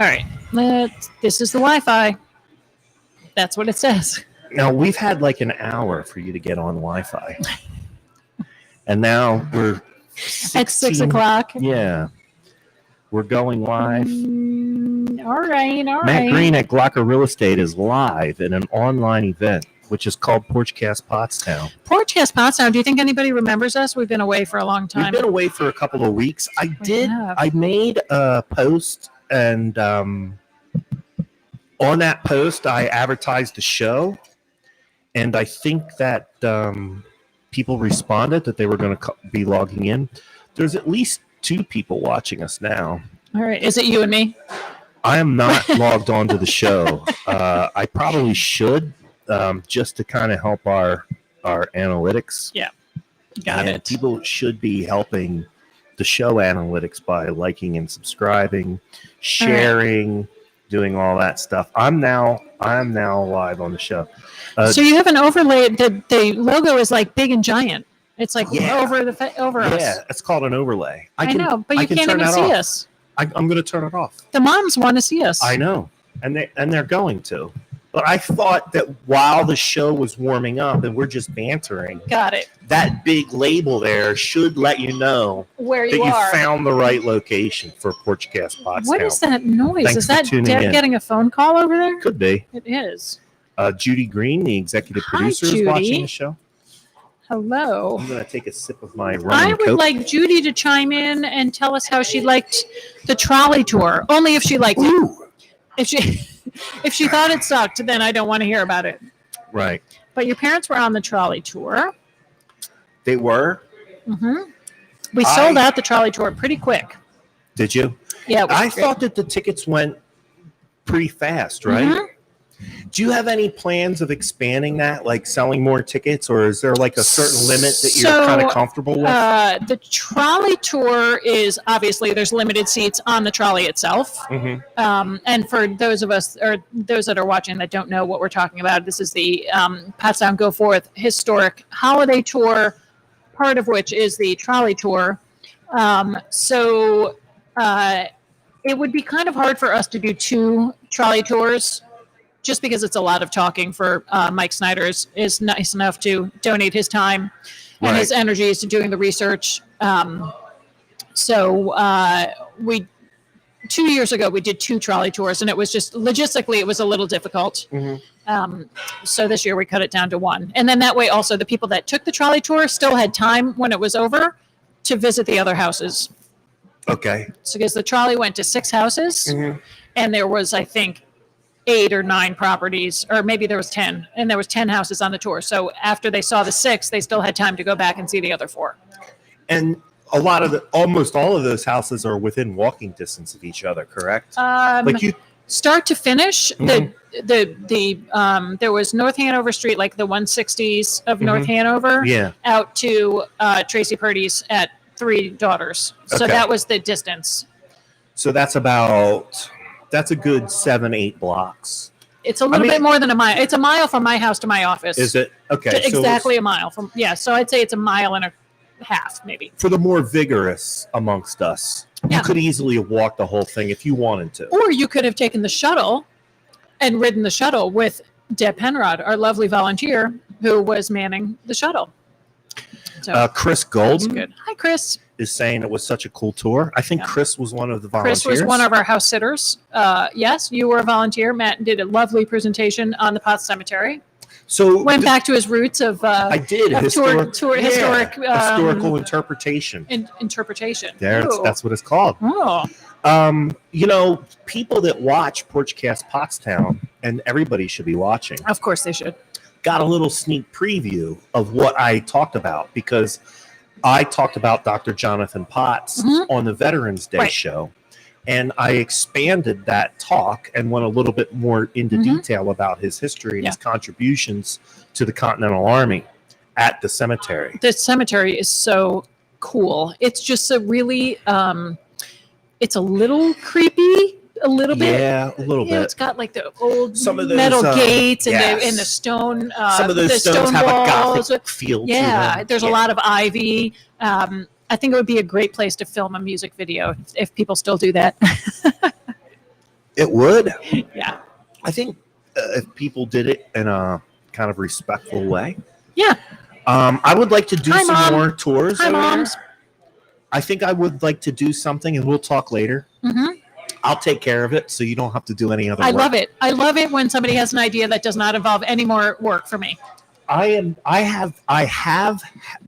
All right. This is the Wi-Fi. That's what it says. Now, we've had like an hour for you to get on Wi-Fi. And now we're 16, at 6 o'clock. Yeah. We're going live. All right. Matt Green at Glocker Real Estate is live in an online event, which is called Porchcast Pottstown. Porchcast Pottstown. Do you think anybody remembers us? We've been away for a long time. We've been away for a couple of weeks. I made a post, and on that post, I advertised the show. And I think that people responded that they were going to be logging in. There's at least 2 people watching us now. All right. Is it you and me? I am not logged on to the show. I probably should, just to kind of help our analytics. Yeah. Got it. People should be helping the show analytics by liking and subscribing, sharing, doing all that stuff. I'm now live on the show. So you have an overlay. The logo is like big and giant. It's like over us. Yeah, it's called an overlay. I know, but you can't even see us. I'm going to turn it off. The moms want to see us. I know, and they're going to. But I thought that while the show was warming up and we're just bantering, got it. That big label there should let you know where you that are. You found the right location for Porchcast Pottstown. What is that noise? Thanks is that Deb getting a phone call over there? Could be. It is. Judy Green, the executive producer, is watching the show. Hello. I'm going to take a sip of my rum. I would like Judy to chime in and tell us how she liked the trolley tour. Only if she liked it. If she thought it sucked, then I don't want to hear about it. Right. But your parents were on the trolley tour. They were? Mm-hmm. We sold out the trolley tour pretty quick. Did you? Yeah. I thought that the tickets went pretty fast, right? Mm-hmm. Do you have any plans of expanding that, like selling more tickets, or is there like a certain limit that you're kind of comfortable with? The trolley tour is obviously there's limited seats on the trolley itself. Mm-hmm. And for those of us or those that are watching that don't know what we're talking about, this is the Pottstown Go Forth historic holiday tour, part of which is the trolley tour. So it would be kind of hard for us to do 2 trolley tours. Just because it's a lot of talking for Mike Snyder is nice enough to donate his time and his energies to doing the research. So we 2 years ago we did 2 trolley tours, and it was just logistically it was a little difficult. Mm-hmm. So this year we cut it down to 1, and then that way also the people that took the trolley tour still had time when it was over to visit the other houses. Okay. So because the trolley went to 6 houses, mm-hmm. and there was I think 8 or 9 properties, or maybe there was 10, and there was 10 houses on the tour. So after they saw the 6, they still had time to go back and see the other 4. And almost all of those houses are within walking distance of each other, correct? Like you start to finish, mm-hmm. There was North Hanover Street, like the 160s of mm-hmm. North Hanover, out to Tracy Purdy's at 3 Daughters. So that was the distance. So that's a good 7-8 blocks. It's a little bit more than a mile. It's a mile from my house to my office. Is it? Okay. Exactly a mile from. Yeah. So I'd say it's a mile and a half, maybe. For the more vigorous amongst us, you could easily have walked the whole thing if you wanted to. Or you could have taken the shuttle and ridden the shuttle with Deb Penrod, our lovely volunteer, who was manning the shuttle. So, Chris Golden. Good. Hi, Chris. Is saying it was such a cool tour. I think Chris was one of the volunteers. Chris was one of our house sitters. Yes, you were a volunteer. Matt did a lovely presentation on the Potts Cemetery. So went back to his roots of I did of historical interpretation. Interpretation. That's what it's called. Oh. People that watch Porchcast Pottstown, and everybody should be watching. Of course they should. Got a little sneak preview of what I talked about, because I talked about Dr. Jonathan Potts mm-hmm. on the Veterans Day show, and I expanded that talk and went a little bit more into mm-hmm. detail about his history and his contributions to the Continental Army at the cemetery. The cemetery is so cool. It's just a really, it's a little creepy. A little bit. Yeah, a little bit. It's got like the old metal gates and the stone. Some of those stones have a Gothic feel to them. Yeah, there's a lot of ivy. I think it would be a great place to film a music video if people still do that. It would. Yeah. I think if people did it in a kind of respectful way. Yeah. I would like to do Hi, some Mom. more tours. Hi, over there. moms. I think I would like to do something, and we'll talk later. Mm-hmm. I'll take care of it, so you don't have to do any other I work. love it. I love it when somebody has an idea that does not involve any more work for me. I have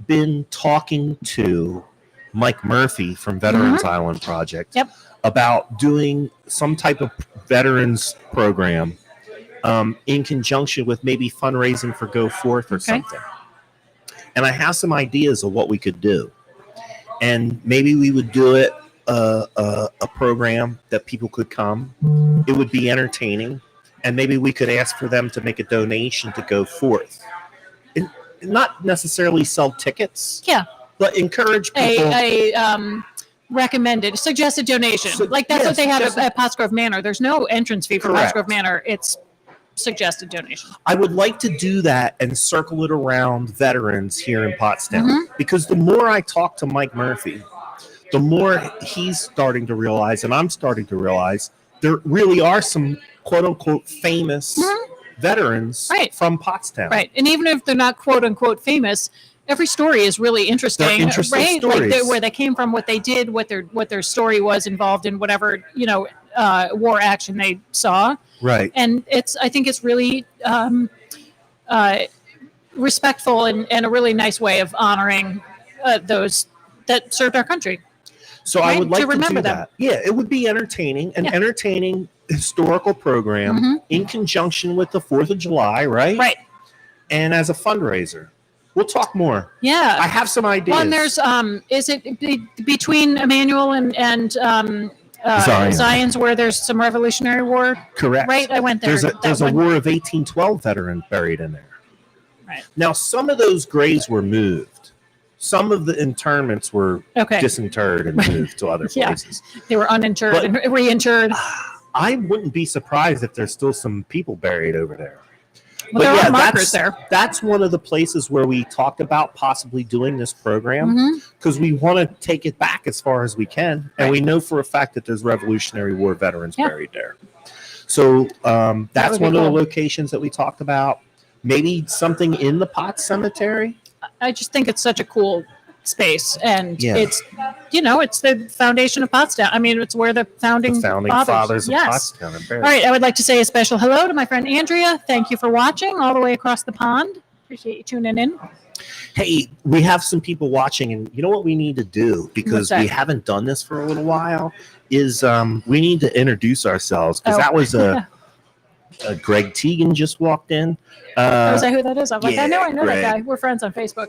been talking to Mike Murphy from Veterans Island Project about doing some type of veterans program in conjunction with maybe fundraising for Go Forth or something. And I have some ideas of what we could do. And maybe we would do it a program that people could come. It would be entertaining. And maybe we could ask for them to make a donation to Go Forth. And not necessarily sell tickets. Yeah. But encourage people. A recommended, suggested donation. That's what they have at Pottsgrove Manor. There's no entrance fee for Pottsgrove Manor. It's suggested donation. I would like to do that and circle it around veterans here in Pottstown. Because the more I talk to Mike Murphy, the more he's starting to realize, and I'm starting to realize, there really are some quote-unquote famous veterans from Pottstown. Right. And even if they're not quote-unquote famous, every story is really interesting. They're interesting right? stories. Like where they came from, what they did, what their story was involved in, whatever, war action they saw. Right. And I think it's really respectful and a really nice way of honoring those that served our country. So I would like to remember do them. that. Yeah, it would be entertaining, an entertaining historical program in conjunction with the 4th of July, right? Right. And as a fundraiser. We'll talk more. Yeah. I have some ideas. Well, and there's, is it between Emmanuel and Zion's where there's some Revolutionary War? Correct. Right, I went there. There's a War of 1812 veteran buried in there. Right. Now, some of those graves were moved. Some of the interments were disinterred and moved to other places. They were uninterred and reinterred. I wouldn't be surprised if there's still some people buried over there. Well, there are markers there. That's one of the places where we talked about possibly doing this program because we want to take it back as far as we can. And we know for a fact that there's Revolutionary War veterans buried there. So that's one of the locations that we talked about. Maybe something in the Potts Cemetery. I just think it's such a cool space, and it's it's the foundation of Pottstown. I mean, it's where the founding fathers of Pottstown are buried. All right, I would like to say a special hello to my friend Andrea. Thank you for watching all the way across the pond. Appreciate you tuning in. Hey, we have some people watching, and you know what we need to do, because we haven't done this for a little while, is we need to introduce ourselves, because that was Greg Teagan just walked in. Is that who that is? I'm like, I know Greg. That guy. We're friends on Facebook.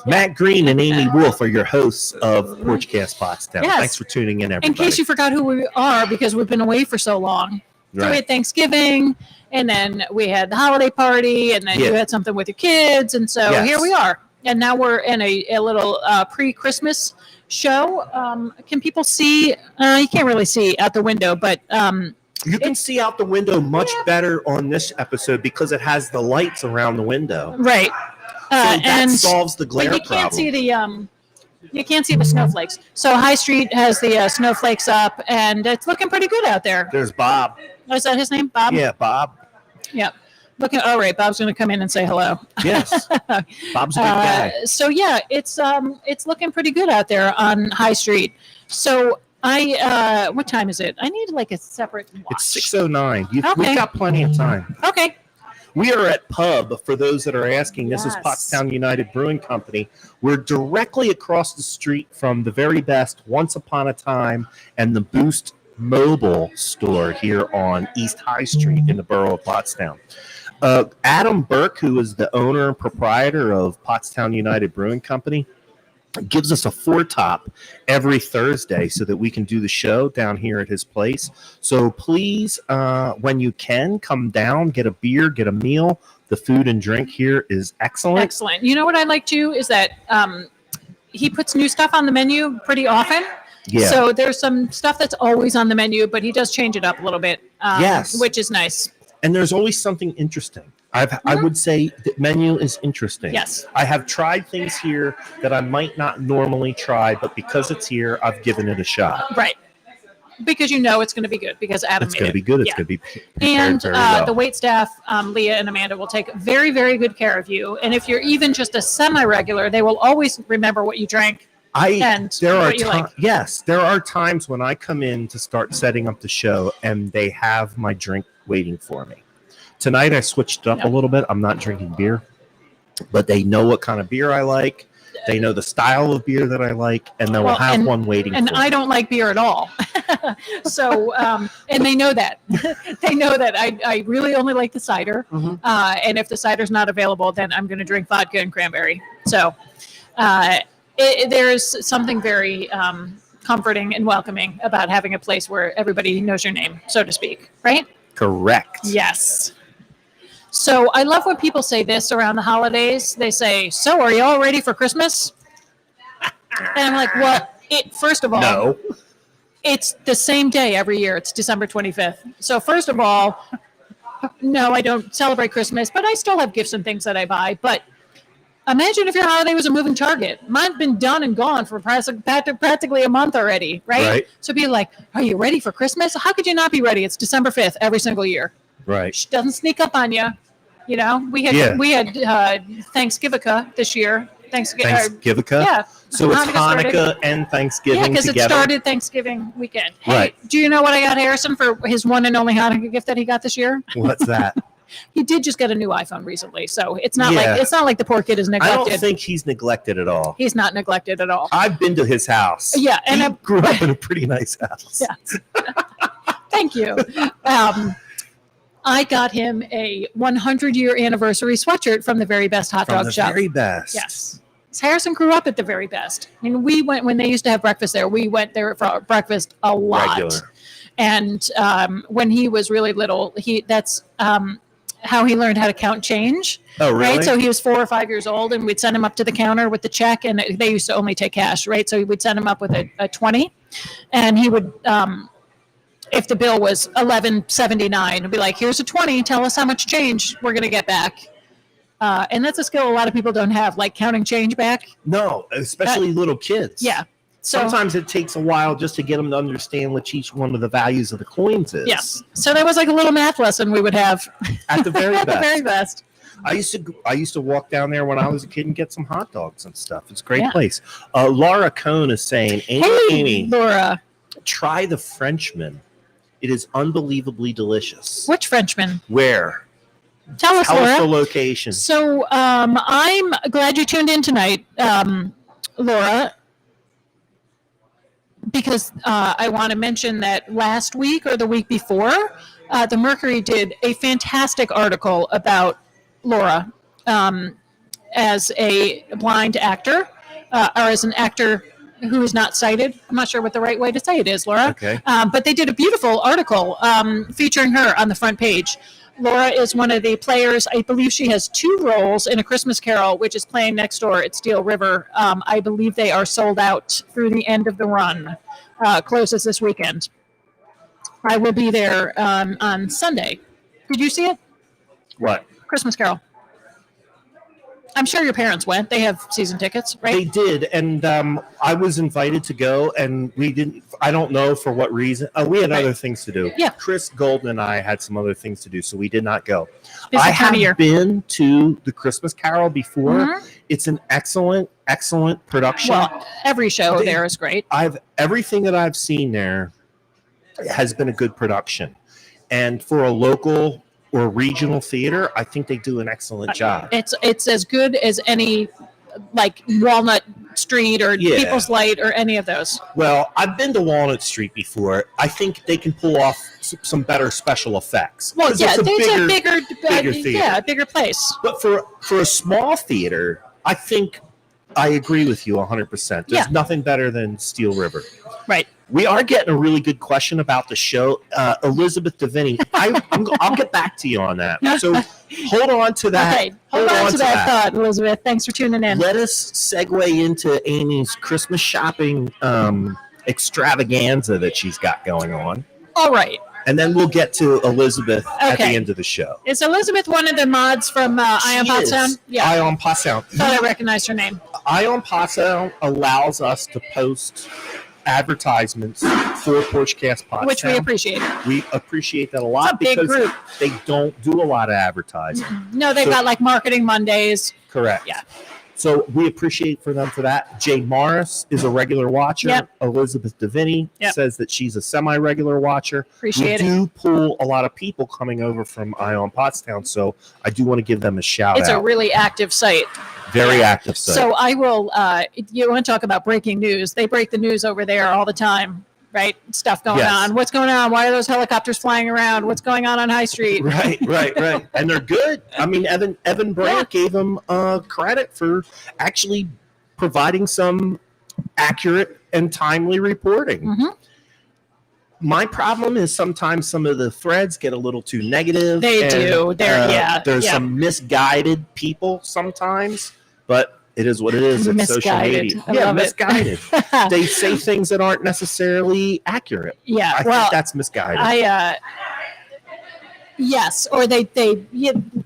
Matt Green and Amy Wolf are your hosts of Porchcast Pottstown. Yes. Thanks for tuning in, everybody. In case you forgot who we are, because we've been away for so long. So we had Thanksgiving, and then we had the holiday party, and then you had something with your kids, and so here we are. And now we're in a little pre-Christmas show. Can people see? You can't really see out the window, but you can see out the window much better on this episode because it has the lights around the window. Right. So that solves the glare problem. problem. You can't see the snowflakes. So High Street has the snowflakes up, and it's looking pretty good out there. There's Bob. Oh, is that his name? Bob? Yeah, Bob. Yep. All right, Bob's going to come in and say hello. Yes. Bob's a good guy. So yeah, it's looking pretty good out there on High Street. So what time is it? I need like a separate watch. It's 6:09. We've got plenty of time. Okay. We are at Pub, for those that are asking. This is Pottstown United Brewing Company. We're directly across the street from the very best Once Upon a Time and the Boost Mobile store here on East High Street in the borough of Pottstown. Adam Burke, who is the owner and proprietor of Pottstown United Brewing Company, gives us a 4-top every Thursday so that we can do the show down here at his place. So please, when you can, come down, get a beer, get a meal. The food and drink here is excellent. Excellent. You know what I like too is that he puts new stuff on the menu pretty often. Yeah. So there's some stuff that's always on the menu, but he does change it up a little bit, which is nice. And there's always something interesting. I would say the menu is interesting. Yes. I have tried things here that I might not normally try, but because it's here, I've given it a shot. Right. because you know it's going to be good because Adam It's made going to it. be good. It's Yeah. going to be prepared And very well. the wait staff, Leah and Amanda, will take very, very good care of you. And if you're even just a semi-regular, they will always remember what you drank. Yes, there are times when I come in to start setting up the show and they have my drink waiting for me. Tonight I switched it up a little bit. I'm not drinking beer, but they know what kind of beer I like. They know the style of beer that I like, and they will have one waiting and for me. I don't like beer at all. So, and they know that. They know that I really only like the cider. Mm-hmm. And if the cider's not available, then I'm going to drink vodka and cranberry. So there's something very comforting and welcoming about having a place where everybody knows your name, so to speak, right? Correct. Yes. So I love when people say this around the holidays. They say, "So are you all ready for Christmas?" And I'm like, well, first of all, No. It's the same day every year. It's December 25th. So first of all, no, I don't celebrate Christmas, but I still have gifts and things that I buy. But imagine if your holiday was a moving target. Mine's been done and gone for practically a month already, right? So be like, are you ready for Christmas? How could you not be ready? It's December 5th every single year. Right. She doesn't sneak up on you. You know, we had Thanksgiving this year. Thanksgiving. Yeah. So it's Hanukkah and Thanksgiving. Yeah, because it together. started Thanksgiving weekend. Hey, Right. do you know what I got Harrison for his one and only Hanukkah gift that he got this year? What's that? He did just get a new iPhone recently, so it's not like the poor kid is neglected. I don't think he's neglected at all. He's not neglected at all. I've been to his house. Yeah, and he grew up in a pretty nice house. Yeah. Thank you. I got him a 100-year anniversary sweatshirt from the Very Best Hot Dog Shop. Very Best. Yes. Harrison grew up at the Very Best. I mean, we went when they used to have breakfast there. We went there for breakfast a lot. Regular. And when he was really little, that's how he learned how to count change. Oh, really? Right. So he was 4 or 5 years old, and we'd send him up to the counter with the check, and they used to only take cash, right? So we'd send him up with a 20, and he would. If the bill was $11.79, it'd be like, here's a 20. Tell us how much change we're going to get back. And that's a skill a lot of people don't have, like counting change back. No, especially little kids. Yeah. So, sometimes it takes a while just to get them to understand what each one of the values of the coins is. Yes. So that was like a little math lesson we would have at the Very Best. The Very Best. I used to walk down there when I was a kid and get some hot dogs and stuff. It's a great place. Laura Cohn is saying, Amy, Laura, try the Frenchman. It is unbelievably delicious. Which Frenchman? Where? Tell us, Laura. The location. So I'm glad you tuned in tonight, Laura, because I want to mention that last week or the week before, the Mercury did a fantastic article about Laura as a blind actor or as an actor who is not sighted. I'm not sure what the right way to say it is, Laura. Okay. But they did a beautiful article featuring her on the front page. Laura is one of the players. I believe she has 2 roles in A Christmas Carol, which is playing next door at Steel River. I believe they are sold out through the end of the run. Closes this weekend. I will be there on Sunday. Did you see it? What? Christmas Carol. I'm sure your parents went. They have season tickets, right? They did, and I was invited to go, and we didn't. I don't know for what reason. We had other things to do. Yeah. Chris Golden and I had some other things to do, so we did not go. Busy I time of year. have been to the Christmas Carol before. Mhm. It's an excellent production. Well, every show there is great. Everything that I've seen there has been a good production, and for a local or regional theater, I think they do an excellent job. It's as good as any, like Walnut Street or People's Light or any of those. Well, I've been to Walnut Street before. I think they can pull off some better special effects. Well, yeah, it's a bigger theater. Yeah, a bigger place. But for a small theater, I think I agree with you 100%. There's nothing better than Steel River. Right. We are getting a really good question about the show. Elizabeth Deviney, I'll get back to you on that. So hold on to that. Okay, hold on to that thought, Elizabeth. Thanks for tuning in. Let us segue into Amy's Christmas shopping extravaganza that she's got going on. All right. And then we'll get to Elizabeth at the end of the show. Is Elizabeth one of the mods from Ion Pottstown? Yeah. Ion Pottstown. Thought I recognized her name. Ion Pottstown allows us to post advertisements for Porchcast Pottstown, which we appreciate. We appreciate that a lot It's a big because group. they don't do a lot of advertising. No, they've got like Marketing Mondays. Correct. Yeah. So we appreciate for them for that. Jay Morris is a regular watcher. Yep. Elizabeth Deviney says that she's a semi-regular watcher. Appreciate we it. do pull a lot of people coming over from Ion Pottstown, so I do want to give them a shout It's out. a really active site. Very active site. So I will, you want to talk about breaking news. They break the news over there all the time, right? Stuff going on. What's going on? Why are those helicopters flying around? What's going on High Street? Right. And they're good. I mean, Evan Brandt gave them credit for actually providing some accurate and timely reporting. Mm-hmm. My problem is sometimes some of the threads get a little too negative. They do. There's some misguided people sometimes, but it is what it is. It's social media. Misguided. They say things that aren't necessarily accurate. Yeah, I think that's misguided. Yes, or they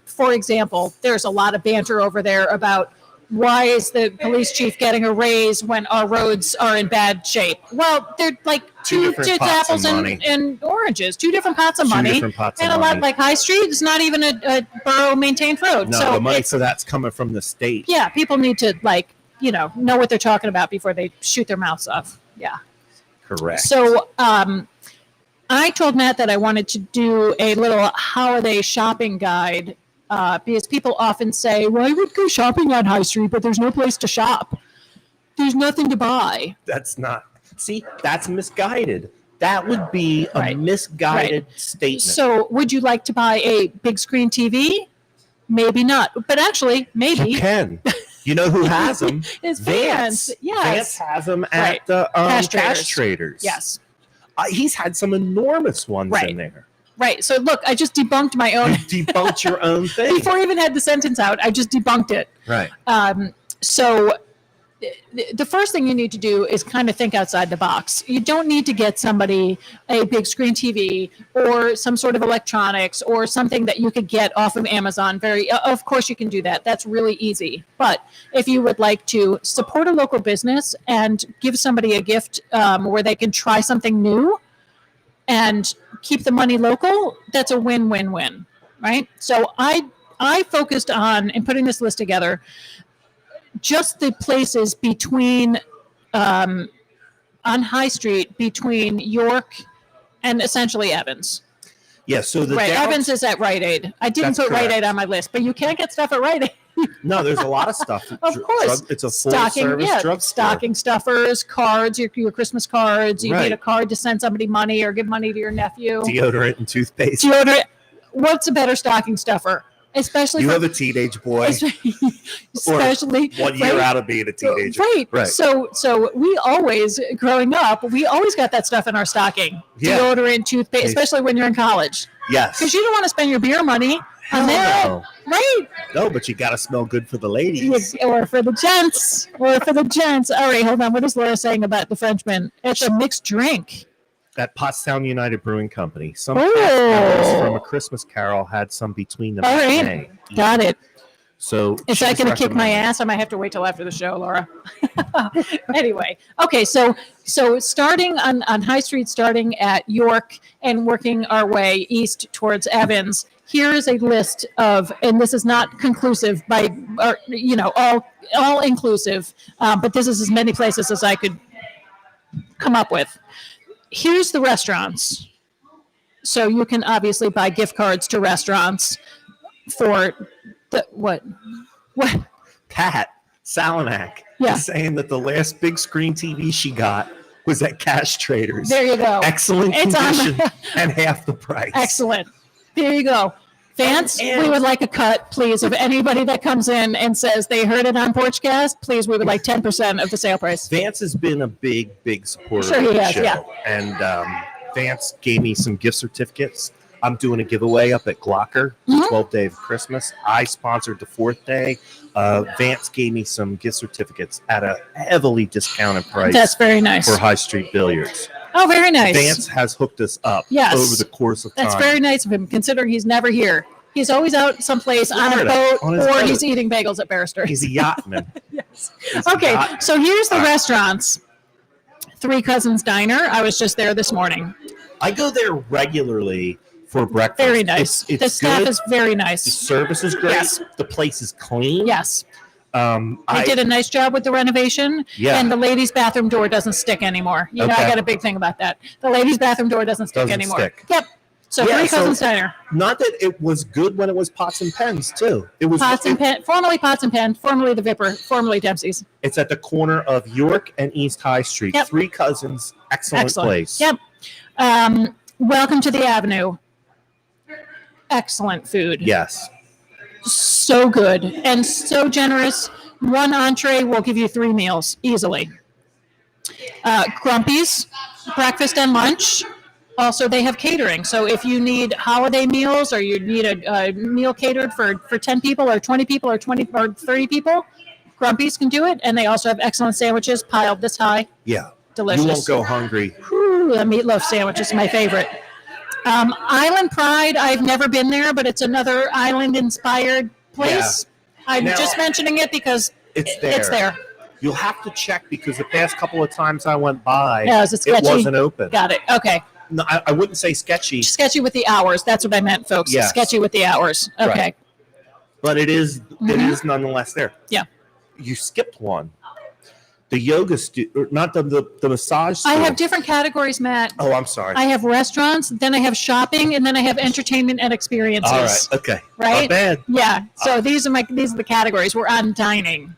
for example, there's a lot of banter over there about why is the police chief getting a raise when our roads are in bad shape? Well, they're like two apples and oranges, two different pots of money. And a lot like High Street is not even a borough maintained road. No, so the money for that's coming from the state. Yeah, people need to know what they're talking about before they shoot their mouths off. Yeah. Correct. So I told Matt that I wanted to do a little holiday shopping guide because people often say, well, I would go shopping on High Street, but there's no place to shop. There's nothing to buy. That's misguided. That would be a misguided statement. So would you like to buy a big screen TV? Maybe not. But actually, maybe. You can. You know who has them? It's Vance. Yes. Vance has them at the Cash Traders. Yes. He's had some enormous ones in there. Right. So look, I just debunked my own. You debunked your own thing. Before I even had the sentence out, I just debunked it. Right. So the first thing you need to do is kind of think outside the box. You don't need to get somebody a big screen TV or some sort of electronics or something that you could get off of Amazon. Of course you can do that. That's really easy. But if you would like to support a local business and give somebody a gift where they can try something new and keep the money local, that's a win-win-win, right? So I focused on, in putting this list together, just the places between on High Street between York and essentially Evans. Yeah, so Evans is at Rite Aid. I didn't put Rite Aid on my list, but you can't get stuff at Rite Aid. No, there's a lot of stuff. Of course. It's a full-service drugstore. Stocking stuffers, cards, your Christmas cards. You need a card to send somebody money or give money to your nephew. Deodorant and toothpaste. What's a better stocking stuffer? Especially you have a teenage boy, especially 1 year out of being a teenager, right? So we always, growing up, got that stuff in our stocking, deodorant, toothpaste, especially when you're in college. Yes, because you don't want to spend your beer money on that, no. Right? No, but you got to smell good for the ladies, or for the gents, All right, hold on. What is Laura saying about the Frenchman? It's a mixed drink. At Pottstown United Brewing Company. Some cast from A Christmas Carol had some between them. All right. Got it. So is that going to kick my ass? I might have to wait till after the show, Laura. Anyway. Okay. So starting on High Street, starting at York and working our way east towards Evans, here is a list of, and this is not conclusive all inclusive, but this is as many places as I could come up with. Here's the restaurants. So you can obviously buy gift cards to restaurants for what? Pat Salonak is saying that the last big screen TV she got was at Cash Traders. There you go. Excellent condition and half the price. Excellent. There you go. Vance, we would like a cut, please, of anybody that comes in and says they heard it on Porchcast. Please, we would like 10% of the sale price. Vance has been a big supporter of the show. Yeah. And Vance gave me some gift certificates. I'm doing a giveaway up at Glocker, the 12th day of Christmas. I sponsored the 4th day. Vance gave me some gift certificates at a heavily discounted price. That's very nice. For High Street Billiards. Oh, very nice. Vance has hooked us up over the course of time. That's very nice of him, considering he's never here. He's always out someplace on a boat, or he's eating bagels at Barrister. He's a yachtman. Yes. Okay, so here's the restaurants. Three Cousins Diner. I was just there this morning. I go there regularly for breakfast. Very nice. It's the staff good. is very nice. The service is great. Yes. The place is clean. Yes. I did a nice job with the renovation. Yeah. And the ladies' bathroom door doesn't stick anymore. You know, I got a big thing about that. The ladies' bathroom door doesn't stick anymore. Yep. So Three Cousins Diner. Not that it was good when it was Pots and Pens too. It was formerly Pots and Pen, formerly the Vipper, formerly Dempsey's. It's at the corner of York and East High Street. Yep. Three Cousins, excellent place. Yep. Welcome to the Avenue. Excellent food. Yes. So good and so generous. One entree will give you 3 meals easily. Grumpy's, breakfast and lunch. Also, they have catering. So if you need holiday meals or you need a meal catered for 10 people or 20 people or 20 or 30 people, Grumpy's can do it. And they also have excellent sandwiches piled this high. Yeah. Delicious. You won't go hungry. Ooh, the meatloaf sandwich is my favorite. Island Pride, I've never been there, but it's another island-inspired place. Yeah. I'm just mentioning it because it's there. You'll have to check because the past couple of times I went by, it wasn't open. Got it. Okay. No, I wouldn't say sketchy. Sketchy with the hours. That's what I meant, folks. Yes. Sketchy with the hours. Okay. Right. But it is nonetheless there. Yeah. You skipped one. The yoga not the massage studio. I have different categories, Matt. Oh, I'm sorry. I have restaurants, then I have shopping, and then I have entertainment and experiences. All right. Okay. Right? Not bad. Yeah. So these are the categories. We're on dining.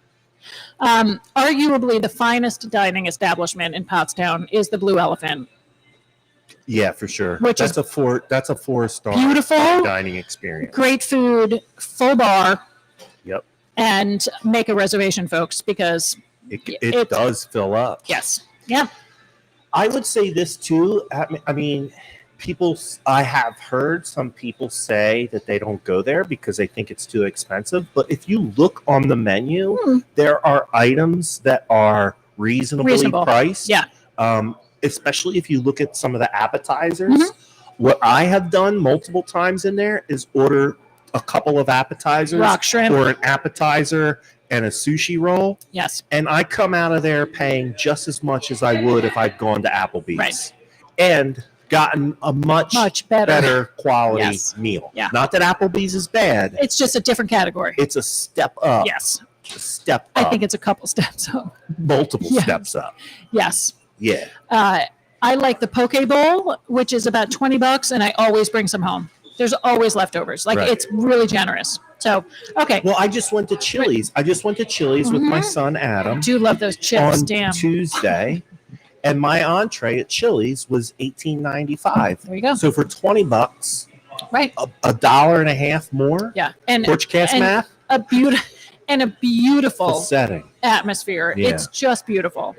Arguably the finest dining establishment in Pottstown is the Blue Elephant. Yeah, for sure. That's a 4-star beautiful dining experience. Great food, full bar. Yep. And make a reservation, folks, because it does fill up. Yes. Yeah. I would say this too. I mean, I have heard some people say that they don't go there because they think it's too expensive. But if you look on the menu, there are items that are reasonably priced. Yeah. Especially if you look at some of the appetizers. What I have done multiple times in there is order a couple of appetizers, rock shrimp, or an appetizer and a sushi roll. Yes. And I come out of there paying just as much as I would if I'd gone to Applebee's. Right. And gotten a much better quality meal. Yeah. Not that Applebee's is bad. It's just a different category. It's a step up. Yes. A step up. I think it's a couple steps up. Multiple steps up. Yes. Yeah. I like the poke bowl, which is about $20, and I always bring some home. There's always leftovers. It's really generous. So, okay. Well, I just went to Chili's. With my son Adam. I do love those chips. On Tuesday, and my entree at Chili's was $18.95. There you go. So for $20, right, a dollar and a half more. Yeah, and Porchcast math. A beautiful setting, atmosphere. Yeah. It's just beautiful.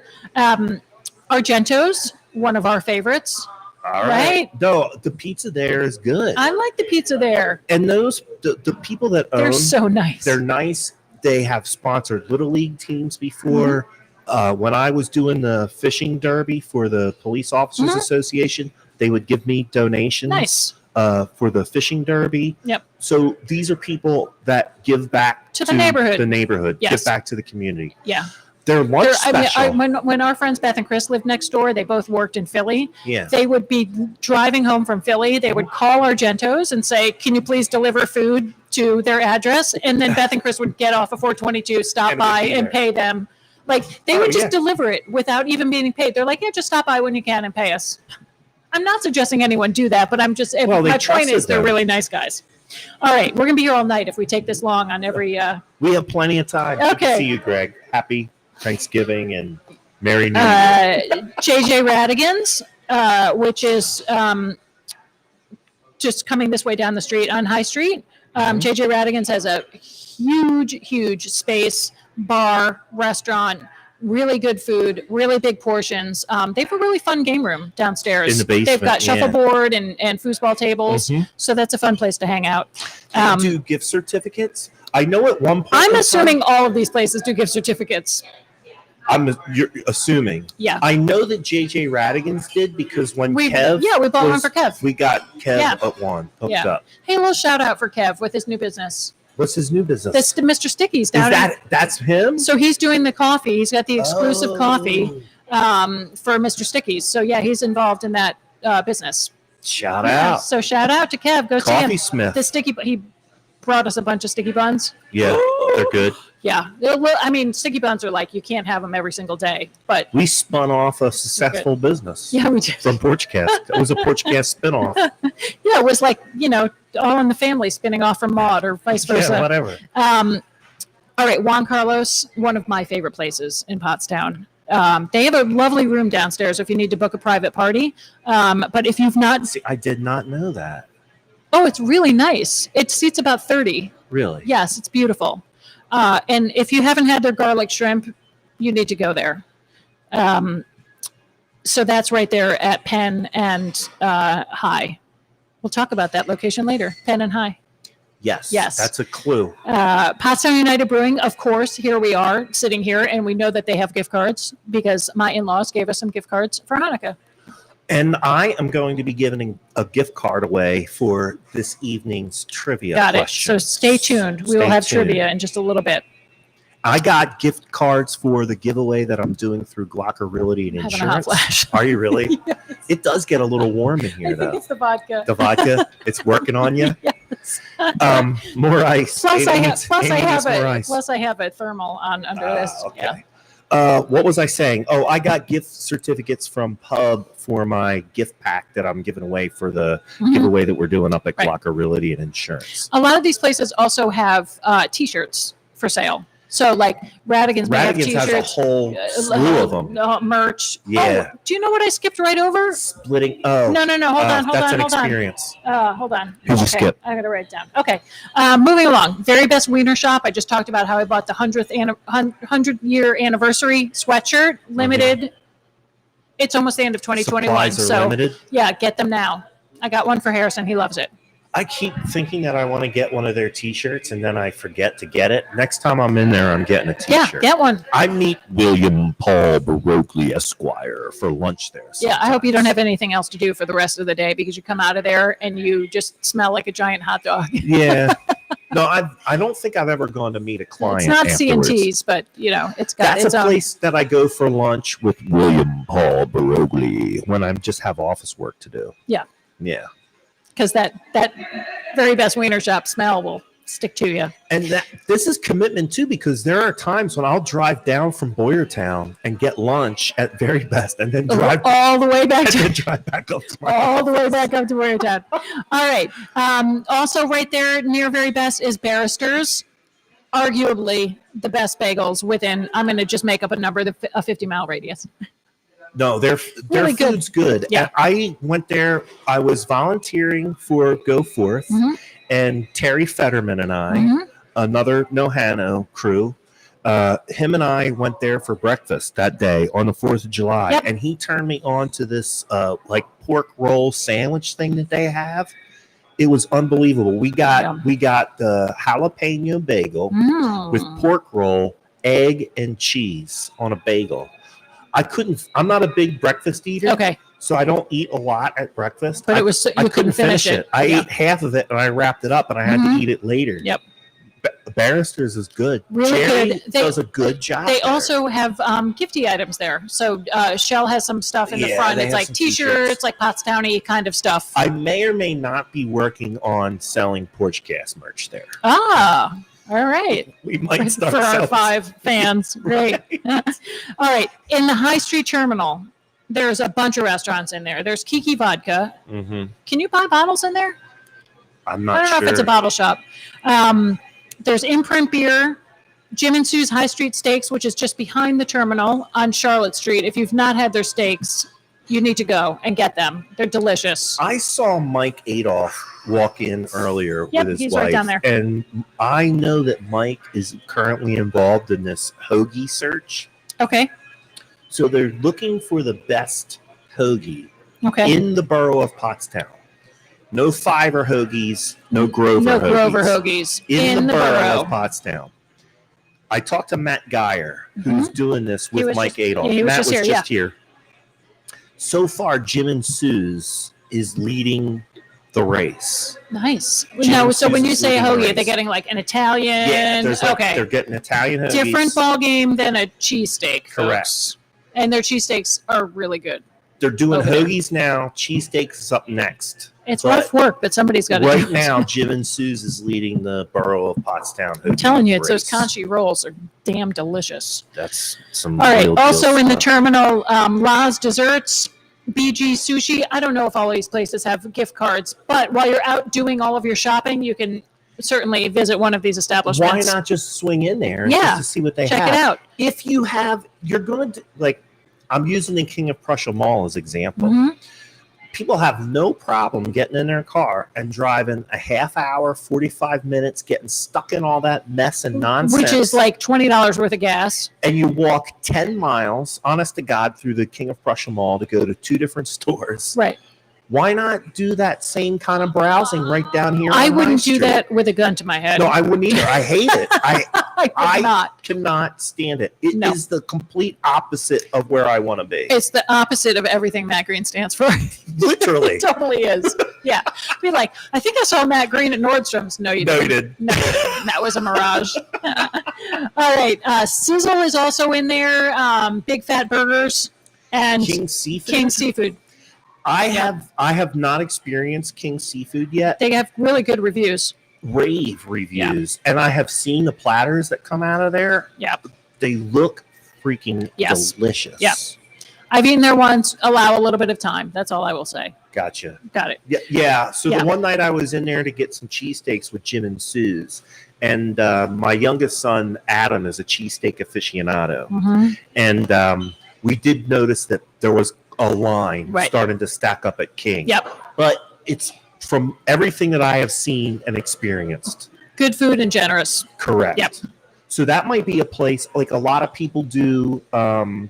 Argento's, one of our favorites. All right. No, the pizza there is good. I like the pizza there. And the people that own, they're so nice. They're nice. They have sponsored Little League teams before. When I was doing the fishing derby for the Police Officers Association, they would give me donations. Nice. For the fishing derby. Yep. So these are people that give back to the neighborhood. Yes. Give back to the community. Yeah. Their lunch special. When our friends Beth and Chris lived next door, they both worked in Philly. Yeah. They would be driving home from Philly. They would call Argento's and say, "Can you please deliver food to their address?" And then Beth and Chris would get off of 422, stop by, and pay them. They would just deliver it without even being paid. They're like, "Yeah, just stop by when you can and pay us." I'm not suggesting anyone do that, but I'm just my point is they're really nice guys. All right, we're gonna be here all night if we take this long on every. We have plenty of time. Okay. Good to see you, Greg. Happy Thanksgiving and Merry New Year. JJ Radigan's, which is just coming this way down the street on High Street. JJ Radigan's has a huge space, bar, restaurant, really good food, really big portions. They have a really fun game room downstairs. In the basement. They've got shuffleboard and foosball tables. So that's a fun place to hang out. Do gift certificates? I know at one point. I'm assuming all of these places do gift certificates. You're assuming. Yeah. I know that JJ Radigan's did because when Kev. Yeah, we bought one for Kev. We got Kev at one hooked up. Hey, a little shout out for Kev with his new business. What's his new business? That's Mr. Sticky's down. That's him? So he's doing the coffee. He's got the exclusive coffee. for Mr. Sticky's. So yeah, he's involved in that business. Shout out. So shout out to Kev. Go see him. Coffee Smith. The sticky. He brought us a bunch of sticky buns. Yeah, they're good. Yeah. Well, I mean, sticky buns are like you can't have them every single day, but We spun off a successful business. yeah, we did. From Porchcast. It was a Porchcast spinoff. Yeah, it was like all in the family spinning off from Maud or vice versa. Yeah, whatever. All right, Juan Carlos, one of my favorite places in Pottstown. They have a lovely room downstairs if you need to book a private party. But if you've not, See, I did not know that. oh, it's really nice. It seats about 30. Really? Yes, it's beautiful. And if you haven't had their garlic shrimp, you need to go there. So that's right there at Penn and High. We'll talk about that location later. Penn and High. Yes. Yes. That's a clue. Pottstown United Brewing, of course, here we are sitting here, and we know that they have gift cards because my in-laws gave us some gift cards for Hanukkah. And I am going to be giving a gift card away for this evening's trivia Got it. questions. So stay tuned. We will have trivia in just a little bit. I got gift cards for the giveaway that I'm doing through Gogh Realty and Having a hot Insurance. flash. Are you really? Yes. It does get a little warm in I here, think though. it's the vodka. The vodka, it's working on you. Yes. More ice. Plus, I Amy have, needs- plus, I Amy have needs more a ice. plus I have a thermal on under this. Yeah. Okay. What was I saying? Oh, I got gift certificates from Pub for my gift pack that I'm giving away for the Mhm. giveaway that we're doing up at Right. Gogh Realty and Insurance. A lot of these places also have T-shirts for sale. So like Radigan's may have Radigan's has a T-shirts. whole slew of them. Merch. Yeah. Oh, do you know what I skipped right over? Splitting. Oh, No. Hold on. that's an Hold on. experience. Hold on. Who'd you Okay, skip? I gotta write it down. Okay. Moving along. Very best wiener shop. I just talked about how I bought the 100-year anniversary sweatshirt. Limited. It's almost the end of 2021. Supplies are So limited. yeah, get them now. I got one for Harrison. He loves it. I keep thinking that I want to get one of their T-shirts, and then I forget to get it. Next time I'm in there, I'm getting a Yeah, T-shirt. get one. I meet William Paul Barockley Esquire for lunch there. Yeah, I hope you don't sometimes. have anything else to do for the rest of the day because you come out of there and you just smell like a giant hot dog. Yeah. No, I don't think I've ever gone to meet a client. It's not afterwards. C&T's, but it's got That's its a own. place that I go for lunch with William Paul Barockley when I just have office work to do. Yeah. Yeah. Because that very best wiener shop smell will stick to you. And this is commitment too, because there are times when I'll drive down from Boyertown and get lunch at Very Best, and then drive all the way back and then to drive back up to my all the way office. back up to Boyertown. All right. Also, right there near Very Best is Barrister's. Arguably the best bagels within. I'm going to just make up a number, a 50-mile radius. No, their Really good. food's good. Yeah. And I went there. I was volunteering for Go Forth, Mhm. and Terry Fetterman and I, Mhm. another Nohano crew, him and I went there for breakfast that day on the 4th of July, Yep. and he turned me on to this like pork roll sandwich thing that they have. It was unbelievable. We got the jalapeno bagel with pork roll, egg, and cheese on a bagel. I'm not a big breakfast eater. Okay. So I don't eat a lot at breakfast. But I it was I you couldn't finish it. I Yeah. ate half of it and I wrapped it up and I had Mhm. to eat it later. Yep. Barrister's is good. Really Jerry good. They- does a good job. They there. also have gifty items there. So Shell has some stuff in the Yeah, front. they It's have like some T-shirts, t-shirts. like Pottstowny kind of stuff. I may or may not be working on selling Porchcast merch there. All right. We might start For our selling. 5 fans. Great. All right. In the High Street Terminal, there's a bunch of restaurants in there. There's Kiki Vodka. Mhm. Can you buy bottles in there? I'm I not don't sure. know if it's a bottle shop. There's Imprint Beer, Jim and Sue's High Street Steaks, which is just behind the terminal on Charlotte Street. If you've not had their steaks, you need to go and get them. They're delicious. I saw Mike Adolph walk in earlier Yep, with his he's wife, right down there. and I know that Mike is currently involved in this hoagie search. Okay. So they're looking for the best hoagie Okay. in the borough of Pottstown. No Fiver hoagies, no Grover no hoagies. Grover hoagies In the borough of Pottstown. I talked to Matt Geyer, who's doing this with was Mike just- Adolph. yeah, he was Matt just was here, just here. So far, Jim and Sue's is leading the race. Nice. Jim No, and so when you Susan's say leading the hoagie, race. they're getting like an Italian. Yeah, there's like, okay. they're getting Italian hoagies. Different ball game than a cheesesteak. Correct. folks. and their cheesesteaks are really good. They're doing over there. hoagies now. Cheesesteaks is up next. It's rough work, but somebody's got to do it. Right now, Jim and Sue's is leading the borough of Pottstown. I'm telling you, it's those race. conchi rolls are damn delicious. That's some. All right. real deal Also in the stuff. terminal, La's Desserts, BG Sushi. I don't know if all these places have gift cards, but while you're out doing all of your shopping, you can certainly visit one of these establishments. Why not just swing in there Yeah. just to see what they Check have? it out. If you have, you're going to like. I'm using the King of Prussia Mall as example. Mhm. People have no problem getting in their car and driving a half hour, 45 minutes, getting stuck in all that mess and nonsense. Which is like $20 worth of gas. And you walk 10 miles, honest to God, through the King of Prussia Mall to go to 2 different stores. Right. Why not do that same kind of browsing right down here? I on wouldn't High do Street? that with a gun to my head. No, I wouldn't either. I hate it. I would not. Cannot stand it. It No. is the complete opposite of where I want to be. It's the opposite of everything Matt Green stands for. Literally. It totally is. Yeah. Be like, I think I saw Matt Green at Nordstrom's. No, you No, didn't. you didn't. No, you didn't. That was a mirage. All right. Sizzle is also in there. Big Fat Burgers and King Seafood. King Seafood. I have not experienced King Seafood yet. They have really good reviews. Rave reviews, and I have seen the platters that come out of there. Yep. They look freaking Yes. delicious. Yep. I've eaten there once. Allow a little bit of time. That's all I will say. Gotcha. Got it. Yeah, yeah. So Yeah. the one night I was in there to get some cheesesteaks with Jim and Sue's, and my youngest son Adam is a cheesesteak aficionado, Mhm. and we did notice that there was a line Right. starting to stack up at King. Yep. But it's from everything that I have seen and experienced. Good food and generous. Correct. Yep. So that might be a place like a lot of people do.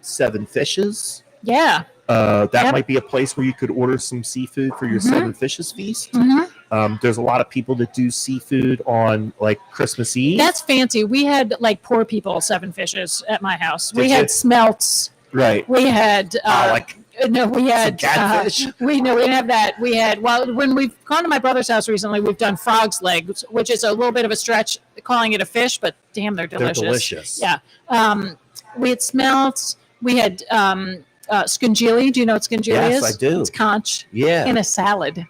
Seven Fishes. Yeah. That Yep. might be a place where you could order some seafood for your Mhm. Seven Fishes feast. Hmm. There's a lot of people that do seafood on like Christmas Eve. That's fancy. We had like poor people 7 fishes at my house. Did We you? had smelts. right. We had Like no, we had catfish? we didn't have that. We had when we've gone to my brother's house recently, we've done frog's legs, which is a little bit of a stretch calling it a fish, but damn, they're delicious. They're delicious. Yeah. We had smelts. We had scungili. Do you know what scungili Yes, is? I do. It's conch Yeah. in a salad.